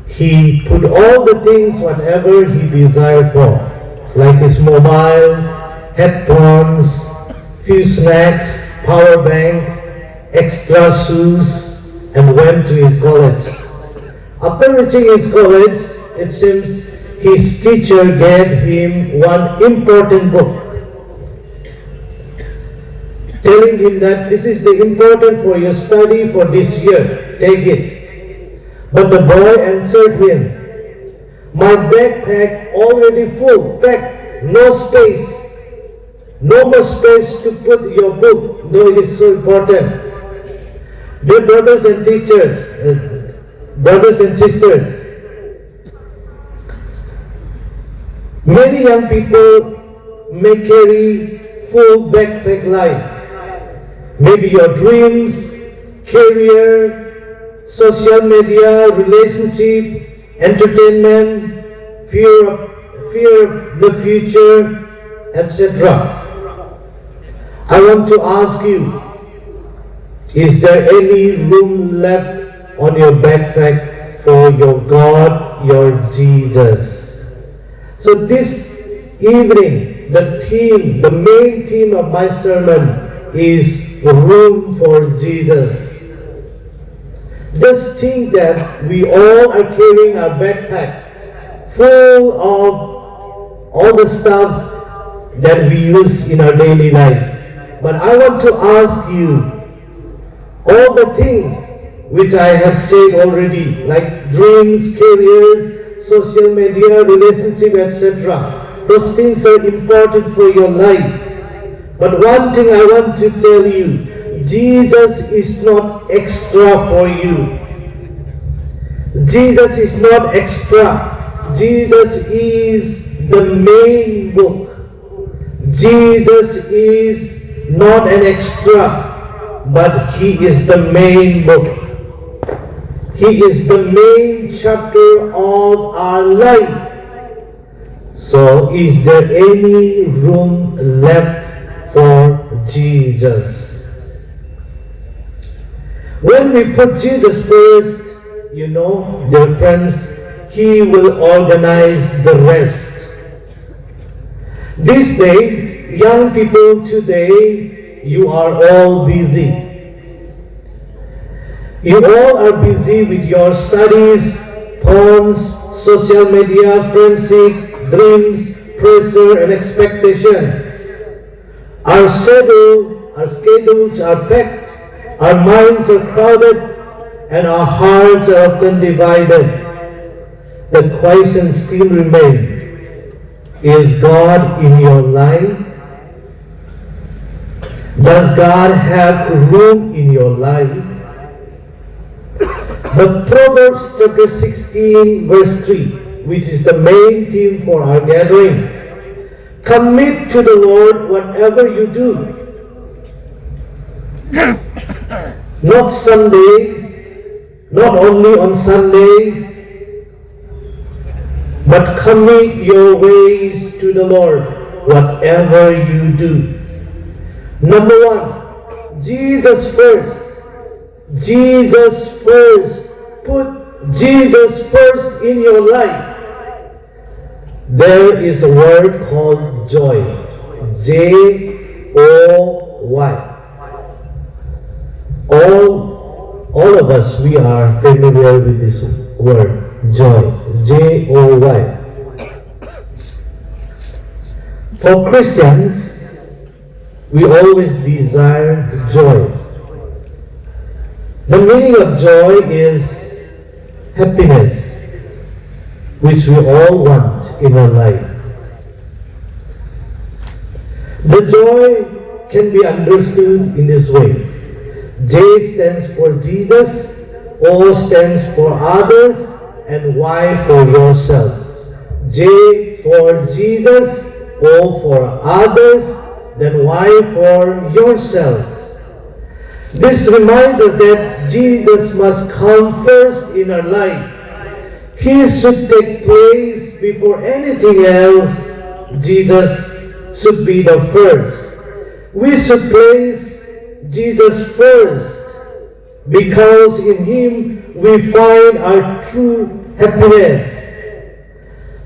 he put all the things, whatever he desired for, like his mobile, headphones, few snacks, power bank, extra shoes, and went to his college. After reaching his college, it seems his teacher gave him one important book, telling him that this is the important for your study for this year, take it. But the boy answered him, my backpack already full, packed, no space. No more space to put your book, though it is so important. Dear brothers and teachers, brothers and sisters, many young people may carry full backpack life. Maybe your dreams, career, social media, relationship, entertainment, fear of the future, etc. I want to ask you, is there any room left on your backpack for your God, your Jesus? So this evening, the main theme of my sermon is room for Jesus. Just think that we all are carrying our backpack full of all the stuff that we use in our daily life. But I want to ask you, all the things which I have said already, like dreams, careers, social media, relationship, etc. Those things are important for your life. But one thing I want to tell you, Jesus is not extra for you. Jesus is not extra. Jesus is the main book. Jesus is not an extra, but He is the main book. He is the main chapter of our life. So, is there any room left for Jesus? When we put Jesus first, you know, dear friends, He will organize the rest. These days, young people today, you are all busy. You all are busy with your studies, phones, social media, friendship, dreams, pressure, and expectation. Our schedules are packed. Our minds are crowded and our hearts are often divided. The question still remains, is God in your life? Does God have room in your life? But Proverbs chapter 16 verse 3, which is the main theme for our gathering, commit to the Lord whatever you do. Not Sundays, not only on Sundays, but commit your ways to the Lord, whatever you do. Number one, Jesus first. Jesus first. Put Jesus first in your life. There is a word called joy. Joy. All of us, we are familiar with this word, joy. Joy. For Christians, we always desire joy. The meaning of joy is happiness, which we all want in our life. The joy can be understood in this way. J stands for Jesus, O stands for others, and Y for yourself. J for Jesus, O for others, then Y for yourself. This reminds us that Jesus must come first in our life. He should take place before anything else. Jesus should be the first. We should place Jesus first because in Him we find our true happiness.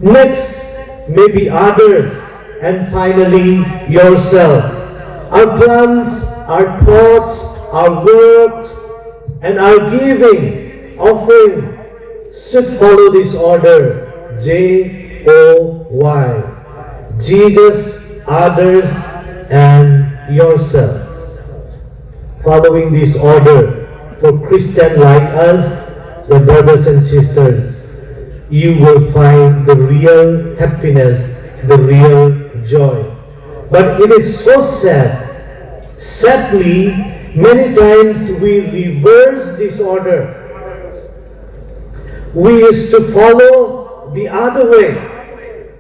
Next, maybe others, and finally yourself. Our plans, our thoughts, our works, and our giving, offering should follow this order. J-O-Y. Jesus, others, and yourself. Following this order, for Christians like us, the brothers and sisters, you will find the real happiness, the real joy. But it is so sad. Sadly, many times we reverse this order. We used to follow the other way.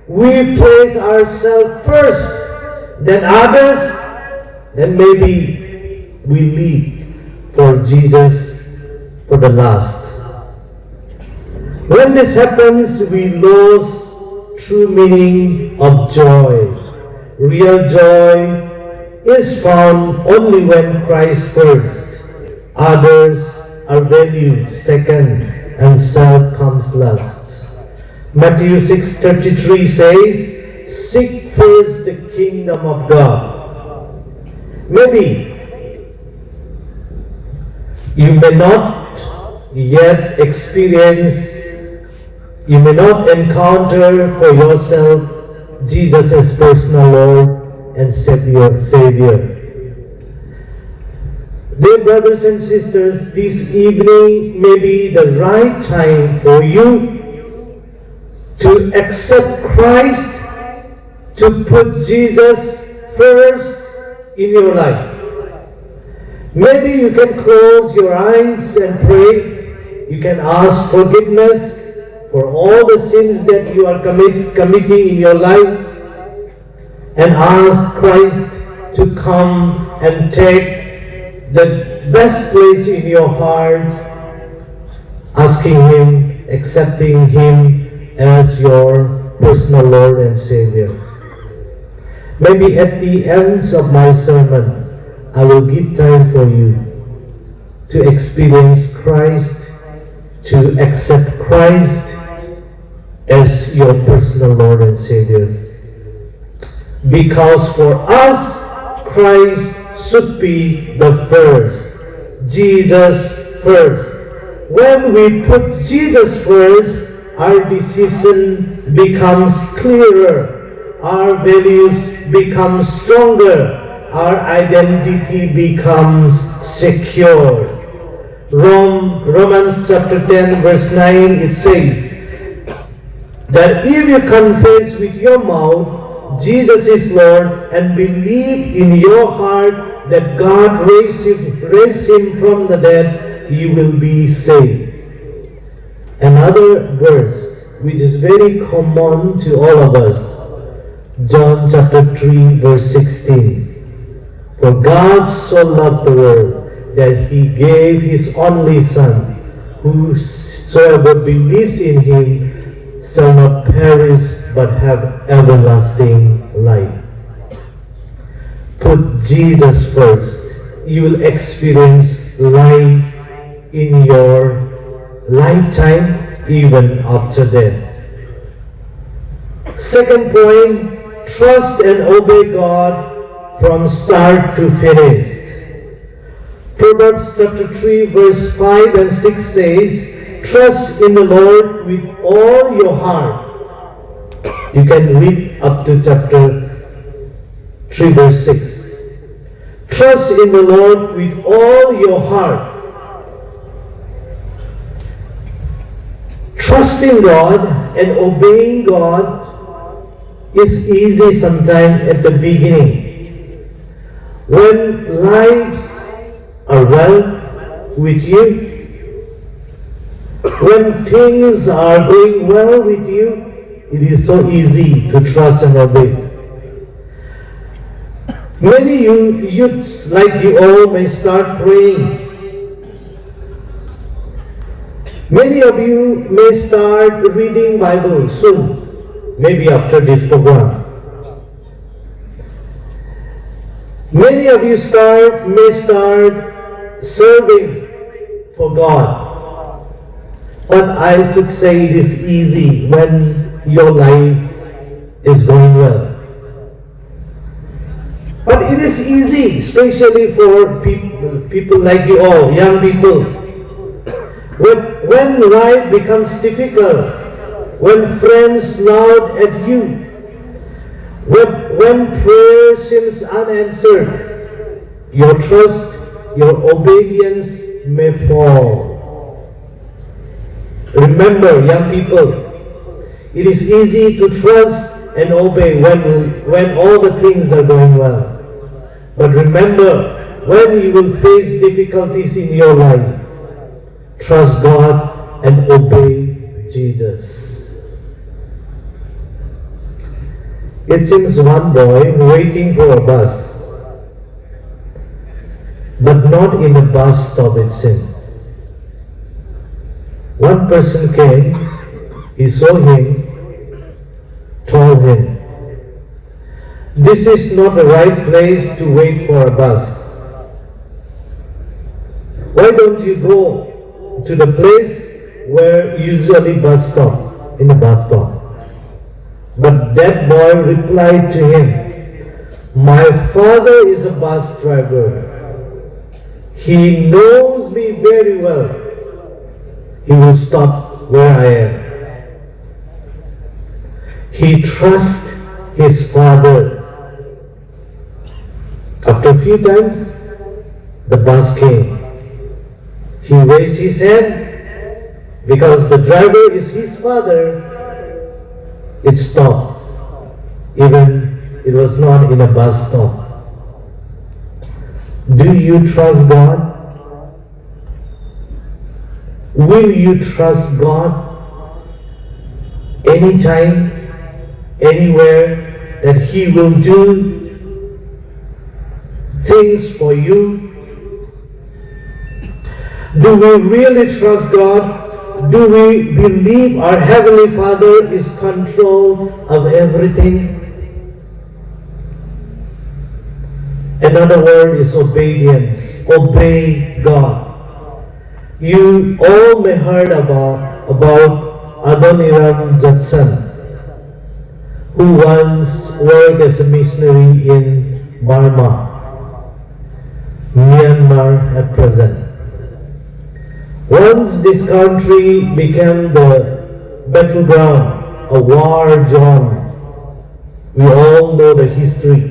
We place ourselves first, then others, then maybe we leave for Jesus for the last. When this happens, we lose true meaning of joy. Real joy is found only when Christ first, others are valued second, and self comes last. Matthew 6:33 says, seek first the kingdom of God. Maybe you may not yet experience, you may not encounter for yourself Jesus as personal Lord and Savior. Dear brothers and sisters, this evening may be the right time for you to accept Christ, to put Jesus first in your life. Maybe you can close your eyes and pray. You can ask forgiveness for all the sins that you are committing in your life, and ask Christ to come and take the best place in your heart, asking Him, accepting Him as your personal Lord and Savior. Maybe at the end of my sermon, I will give time for you to experience Christ, to accept Christ as your personal Lord and Savior. Because for us, Christ should be the first. Jesus first. When we put Jesus first, our decision becomes clearer, our values become stronger, our identity becomes secure. Romans chapter 10 verse 9, it says that if you confess with your mouth Jesus is Lord and believe in your heart that God raised him from the dead, you will be saved. Another verse which is very common to all of us, John chapter 3 verse 16. For God so loved the world that He gave His only Son, whosoever believes in Him shall not perish but have everlasting life. Put Jesus first. You will experience life in your lifetime, even after death. Second point, trust and obey God from start to finish. Proverbs chapter 3 verse 5 and 6 says, trust in the Lord with all your heart. You can read up to chapter 3 verse 6. Trust in the Lord with all your heart. Trusting God and obeying God is easy sometimes at the beginning. When lives are well with you, when things are going well with you, it is so easy to trust and obey. Many youths like you all may start praying. Many of you may start reading Bible soon, maybe after this program. Many of you may start serving for God. But I should say it is easy when your life is going well. But it is easy, especially for people like you all, young people. When life becomes difficult, when friends nod at you, when prayer seems unanswered, your trust, your obedience may fall. Remember, young people, it is easy to trust and obey when all the things are going well. But remember, when you will face difficulties in your life, trust God and obey Jesus. It seems one boy waiting for a bus, but not in a bus stop, it seems. One person came, he saw him, told him, "This is not the right place to wait for a bus. Why don't you go to the place where usually bus stop, in the bus stop?" But that boy replied to him, "My father is a bus driver. He knows me very well. He will stop where I am." He trusts his father. After a few times, the bus came. He raised his hand because the driver is his father. It stopped, even it was not in a bus stop. Do you trust God? Will you trust God anytime, anywhere, that He will do things for you? Do we really trust God? Do we believe our Heavenly Father is control of everything? Another word is obedience. Obey God. You all may heard about Adoniram Judson, who once worked as a missionary in Burma, Myanmar at present. Once this country became the battleground, a war zone, we all know the history.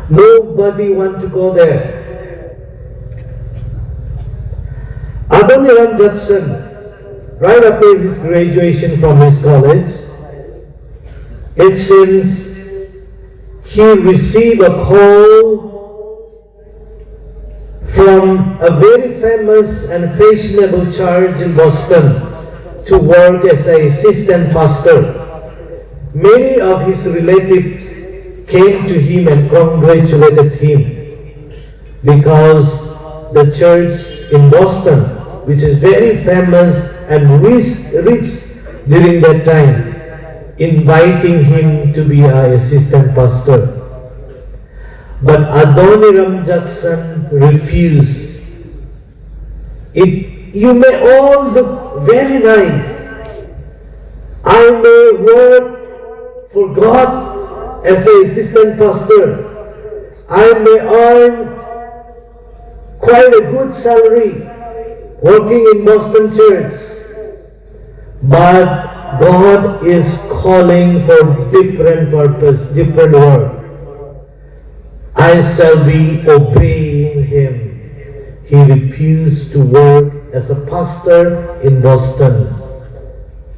Nobody wants to go there. Adoniram Judson, right after his graduation from his college, it seems he received a call from a very famous and fashionable church in Boston to work as an assistant pastor. Many of his relatives came to him and congratulated him because the church in Boston, which is very famous and rich during that time, inviting him to be an assistant pastor. But Adoniram Judson refused. You may all look very nice. I may work for God as an assistant pastor. I may earn quite a good salary working in Boston church. But God is calling for different purpose, different work. I shall be obeying him. He refused to work as a pastor in Boston.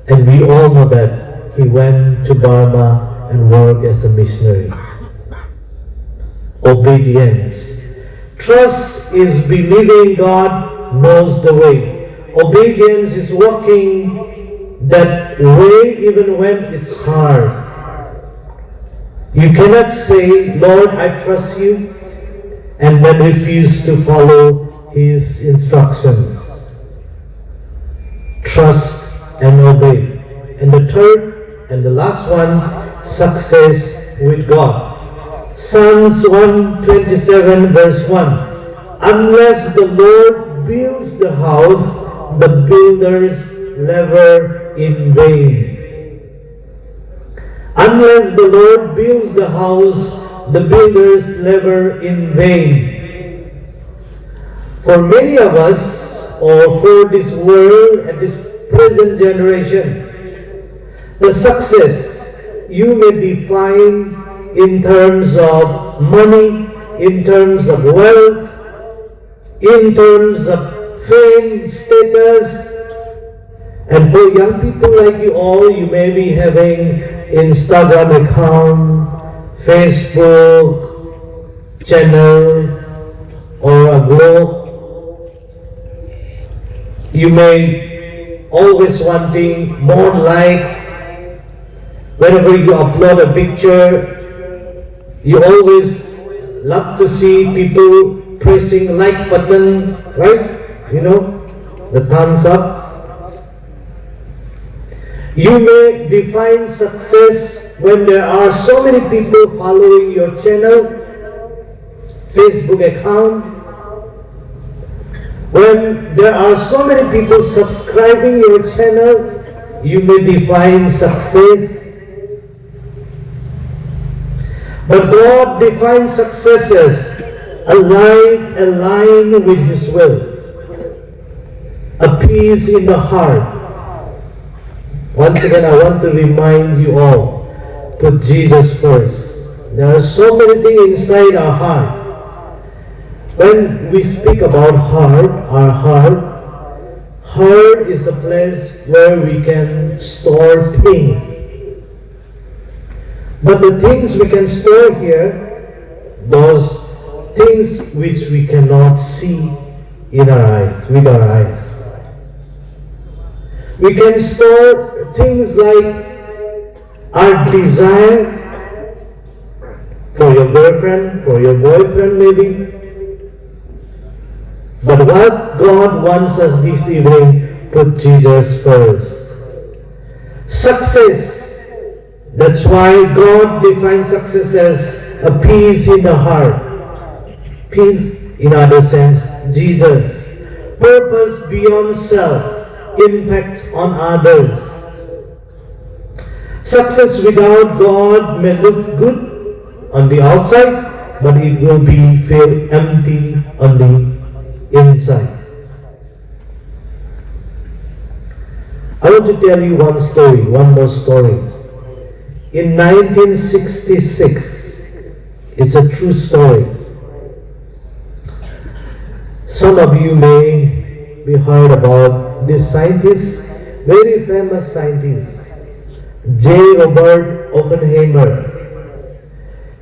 And we all know that he went to Burma and worked as a missionary. obedience. Trust is believing God knows the way. Obedience is walking that way even when it's hard. You cannot say, Lord, I trust you, and then refuse to follow His instructions. Trust and obey. And the third and the last one, success with God. Psalms 127 verse 1. Unless the Lord builds the house, the builders labor in vain. Unless the Lord builds the house, the builders labor in vain. For many of us, or for this world and this present generation, the success you may define in terms of money, in terms of wealth, in terms of fame, status. And for young people like you all, you may be having Instagram account, Facebook channel, or a blog. You may always wanting more likes. Whenever you upload a picture, you always love to see people pressing like button, right? You know, the thumbs up. You may define success when there are so many people following your channel, Facebook account. When there are so many people subscribing your channel, you may define success. But God defines success as align with His will, a peace in the heart. Once again, I want to remind you all, put Jesus first. There are so many things inside our heart. When we speak about heart, our heart is a place where we can store things. But the things we can store here, those things which we cannot see in our eyes, with our eyes. We can store things like our desire for your girlfriend, for your boyfriend maybe. But what God wants us this evening, put Jesus first. Success. That's why God defines success as a peace in the heart. Peace, in other sense, Jesus. Purpose beyond self. Impact on others. Success without God may look good on the outside, but it will feel empty on the inside. I want to tell you one more story. In 1966, it's a true story. Some of you may be heard about this scientist, very famous scientist, J. Robert Oppenheimer.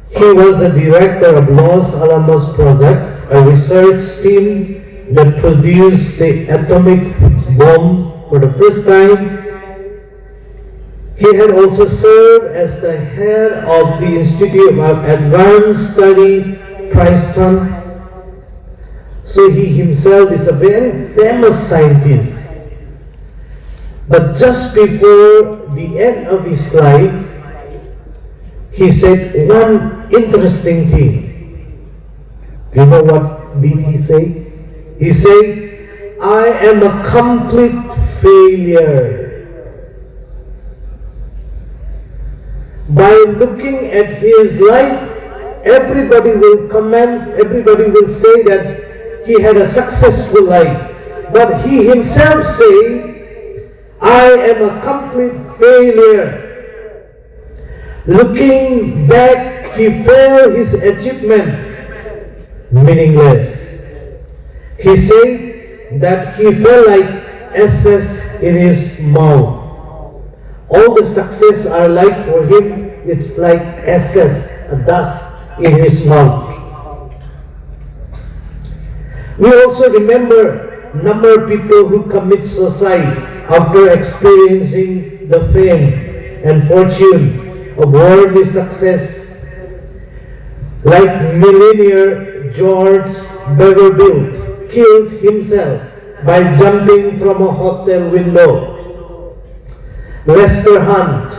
He was the director of Los Alamos Project, a research team that produced the atomic bomb for the first time. He had also served as the head of the Institute of Advanced Study, Princeton. So he himself is a very famous scientist. But just before the end of his life, he said one interesting thing. You know what did he say? He said, I am a complete failure. By looking at his life, everybody will comment, everybody will say that he had a successful life. But he himself said, I am a complete failure. Looking back, he felt his achievement meaningless. He said that he felt like ashes in his mouth. All the success are like for him, it's like ashes, a dust in his mouth. We also remember number of people who commit suicide after experiencing the fame and fortune of worldly success, like millionaire George Beverbilt killed himself by jumping from a hotel window. Lester Hunt,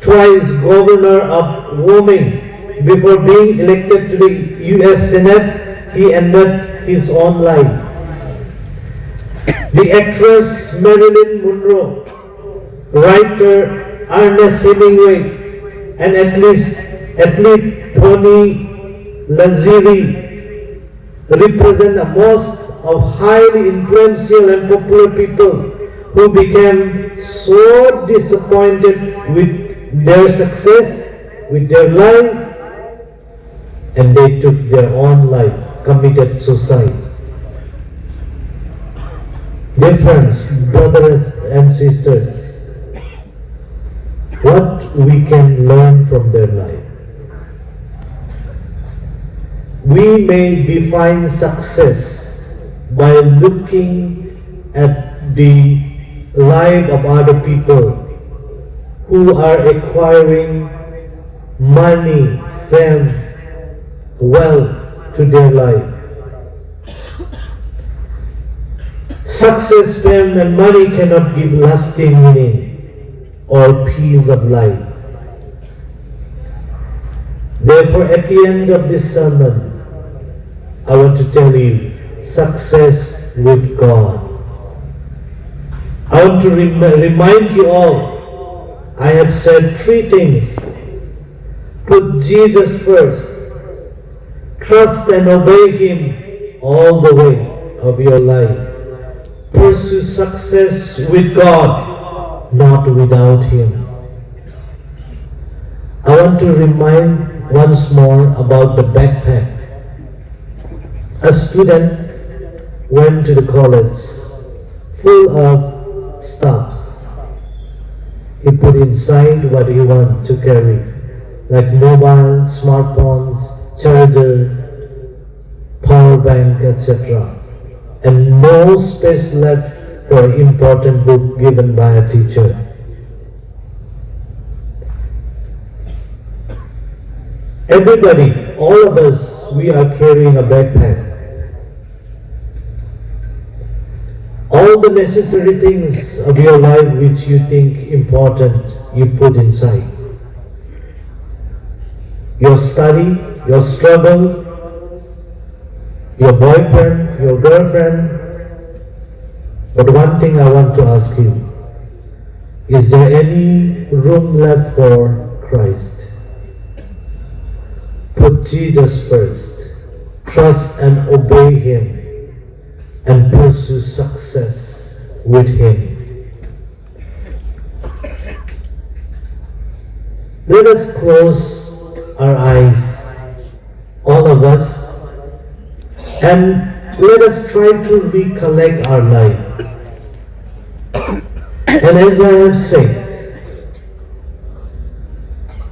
twice governor of Wyoming, before being elected to the U.S. Senate, he ended his own life. The actress Marilyn Monroe, writer Ernest Hemingway, and athlete Tony Lazzari represent a most of highly influential and popular people who became so disappointed with their success, with their life, and they took their own life, committed suicide. Dear friends, brothers and sisters, what we can learn from their life? We may define success by looking at the life of other people who are acquiring money, fame, wealth to their life. Success, fame, and money cannot give lasting meaning or peace of life. Therefore, at the end of this sermon, I want to tell you, success with God. I want to remind you all, I have said 3 things. Put Jesus first. Trust and obey Him all the way of your life. Pursue success with God, not without Him. I want to remind once more about the backpack. A student went to the college full of stuff. He put inside what he wanted to carry, like mobile, smartphones, charger, power bank, etc. And no space left for an important book given by a teacher. Everybody, all of us, we are carrying a backpack. All the necessary things of your life which you think important, you put inside. Your study, your struggle, your boyfriend, your girlfriend. But one thing I want to ask you, is there any room left for Christ? Put Jesus first. Trust and obey Him. And pursue success with Him. Let us close our eyes, all of us, and let us try to recollect our life. And as I have said,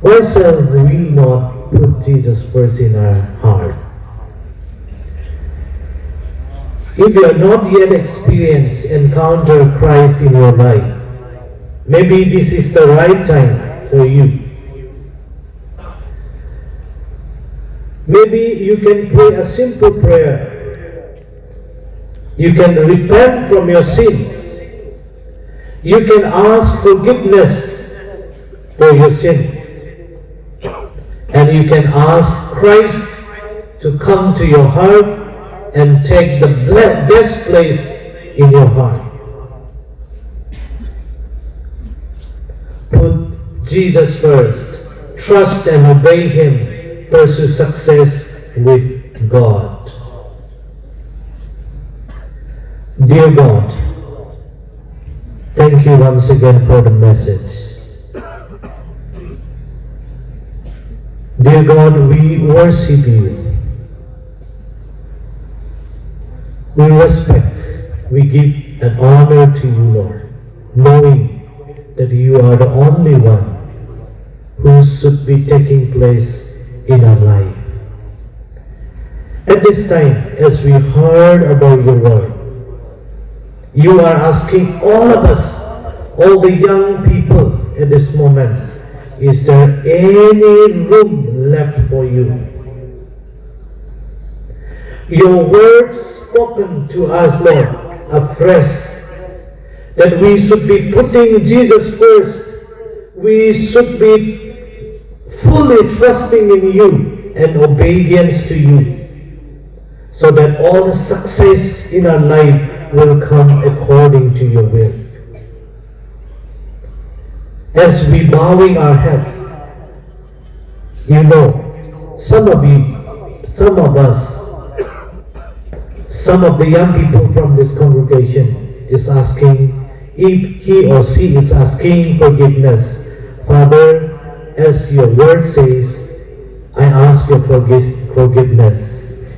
why shall we not put Jesus first in our heart? If you have not yet experienced, encountered Christ in your life, maybe this is the right time for you. Maybe you can pray a simple prayer. You can repent from your sin. You can ask forgiveness for your sin. And you can ask Christ to come to your heart and take the best place in your heart. Put Jesus first. Trust and obey Him. Pursue success with God. Dear God, thank you once again for the message. Dear God, we worship you. We respect, we give an honor to you, Lord, knowing that you are the only one who should be taking place in our life. At this time, as we heard about your word, you are asking all of us, all the young people at this moment, is there any room left for you? Your words spoken to us, Lord, afresh, that we should be putting Jesus first. We should be fully trusting in you and obedience to you, so that all the success in our life will come according to your will. As we bowing our heads, you know, some of us, some of the young people from this congregation is asking, if he or she is asking forgiveness, Father, as your word says, I ask your forgiveness.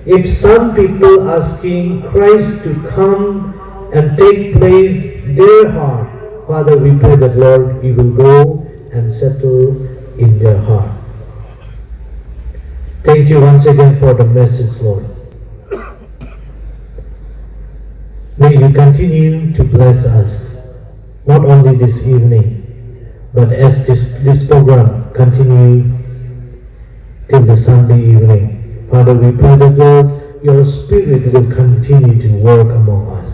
If some people asking Christ to come and take place their heart, Father, we pray that, Lord, you will go and settle in their heart. Thank you once again for the message, Lord. May you continue to bless us, not only this evening, but as this program continue till the Sunday evening. Father, we pray that, Lord, your Spirit will continue to work among us.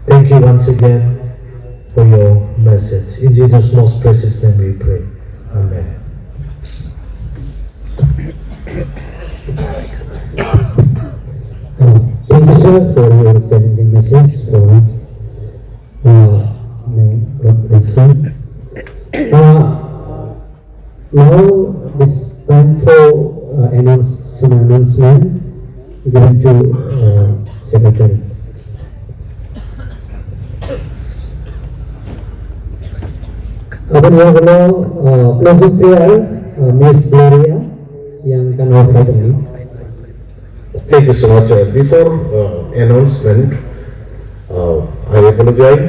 Thank you once again for your message. In Jesus' most precious name we pray. Amen. Thank you, sir, for your challenging message for us. May God bless you. Now, this time for announcement given to Secretary. Aboni closing prayer, Miss Gloria yang akan offer ini. Thank you so much. Before announcement, I apologize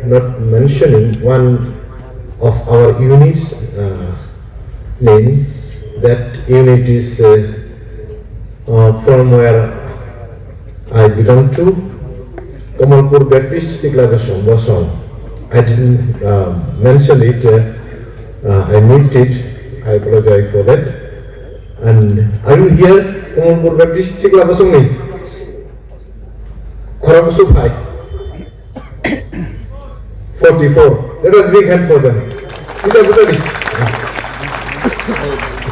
not mentioning one of our units name. That unit is from where I belong to, Kamalpur Baptist Sikladasong. I didn't mention it. I missed it. I apologize for that. And are you here? Kamalpur Baptist Sikladasong ni? Khorabusuphai 44. Let us big hand for them.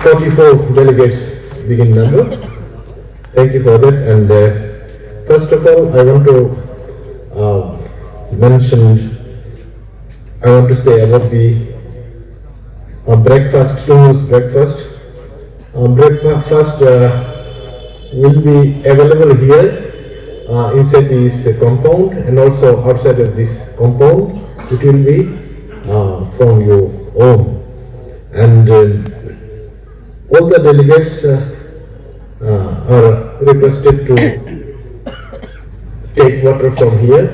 44 delegates begin number. Thank you for that. And first of all, I want to say about the breakfast, tomorrow's breakfast. Breakfast will be available here inside this compound and also outside of this compound. It will be from your own. And all the delegates are requested to take water from here.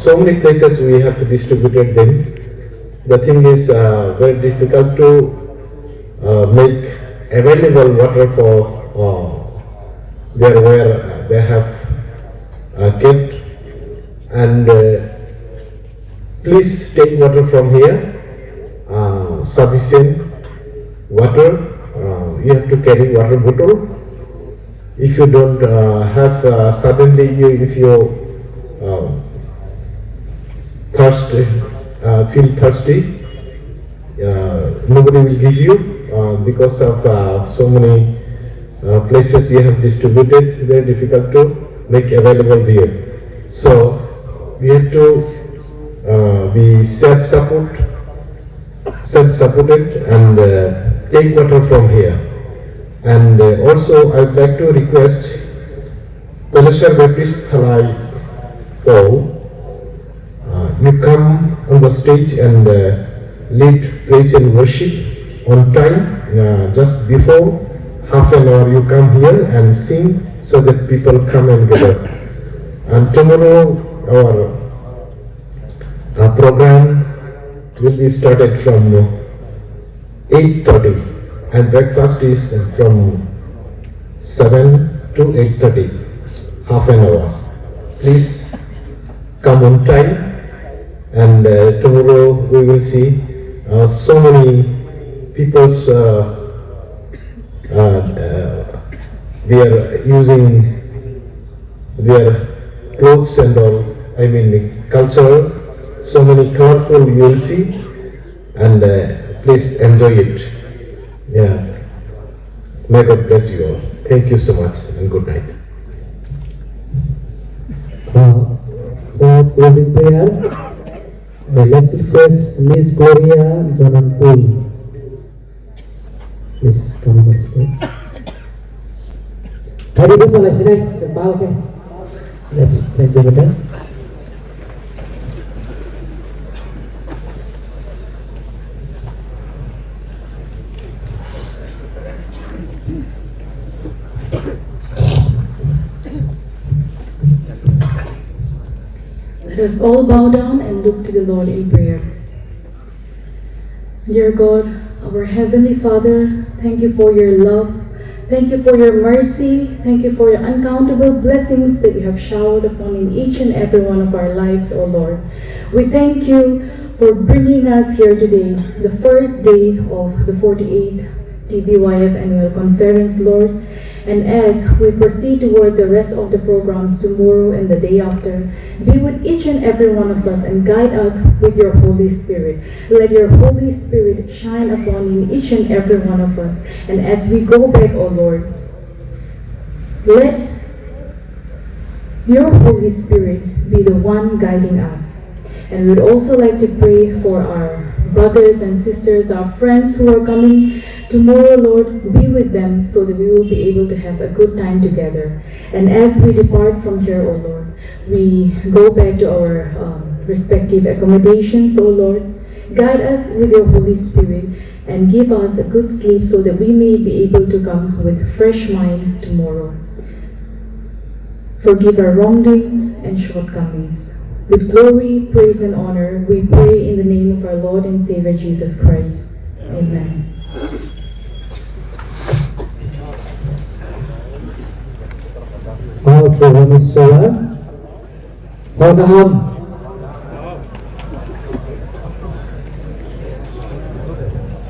So many places we have distributed them. The thing is very difficult to make available water for there where they have kept. And please take water from here, sufficient water. You have to carry water bottle. If you don't have suddenly if you feel thirsty, nobody will give you because of so many places you have distributed. Very difficult to make available here. So we have to be self-supported and take water from here. And also I would like to request Palashar Baptist Thalai Paul, you come on the stage and lead praise and worship on time. Just before half an hour you come here and sing so that people come and gather. And tomorrow our program will be started from 8:30 and breakfast is from 7 to 8:30, half an hour. Please come on time, and tomorrow we will see so many people's they are using their clothes and all, I mean culture, so many colorful you will see, and please enjoy it. Yeah. May God bless you all. Thank you so much and good night. For closing prayer, I would like to request Miss Gloria Jonanpui. Please come on stage. Hari ini salah sini, sepal ke? Let's send you the Let us all bow down and look to the Lord in prayer. Dear God, our Heavenly Father, thank you for your love. Thank you for your mercy. Thank you for your uncountable blessings that you have showered upon in each and every one of our lives, O Lord. We thank you for bringing us here today, the first day of the 48th TBYF Annual Conference, Lord. And as we proceed toward the rest of the programs tomorrow and the day after, be with each and every one of us and guide us with your Holy Spirit. Let your Holy Spirit shine upon each and every one of us. And as we go back, O Lord, let your Holy Spirit be the one guiding us. And we'd also like to pray for our brothers and sisters, our friends who are coming tomorrow, Lord. Be with them so that we will be able to have a good time together. And as we depart from here, O Lord, we go back to our respective accommodations, O Lord. Guide us with your Holy Spirit and give us a good sleep so that we may be able to come with fresh mind tomorrow. Forgive our wrongdoings and shortcomings. With glory, praise, and honor, we pray in the name of our Lord and Savior Jesus Christ. Amen. All program is over. Kaham.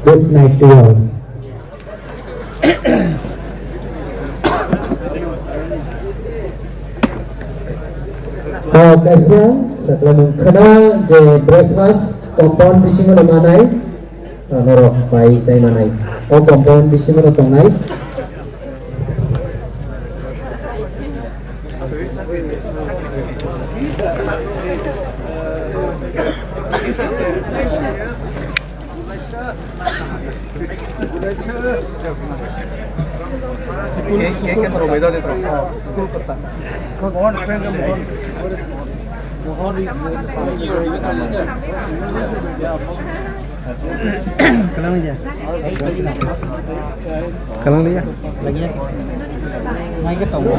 Good night to all. Kaisa setelah mengkena je breakfast kompon bisingo manai norok pai sai manai kompon bisingo tongnai Kalang aja. Kalang dia. Lagi ya. Naik ke tonggo.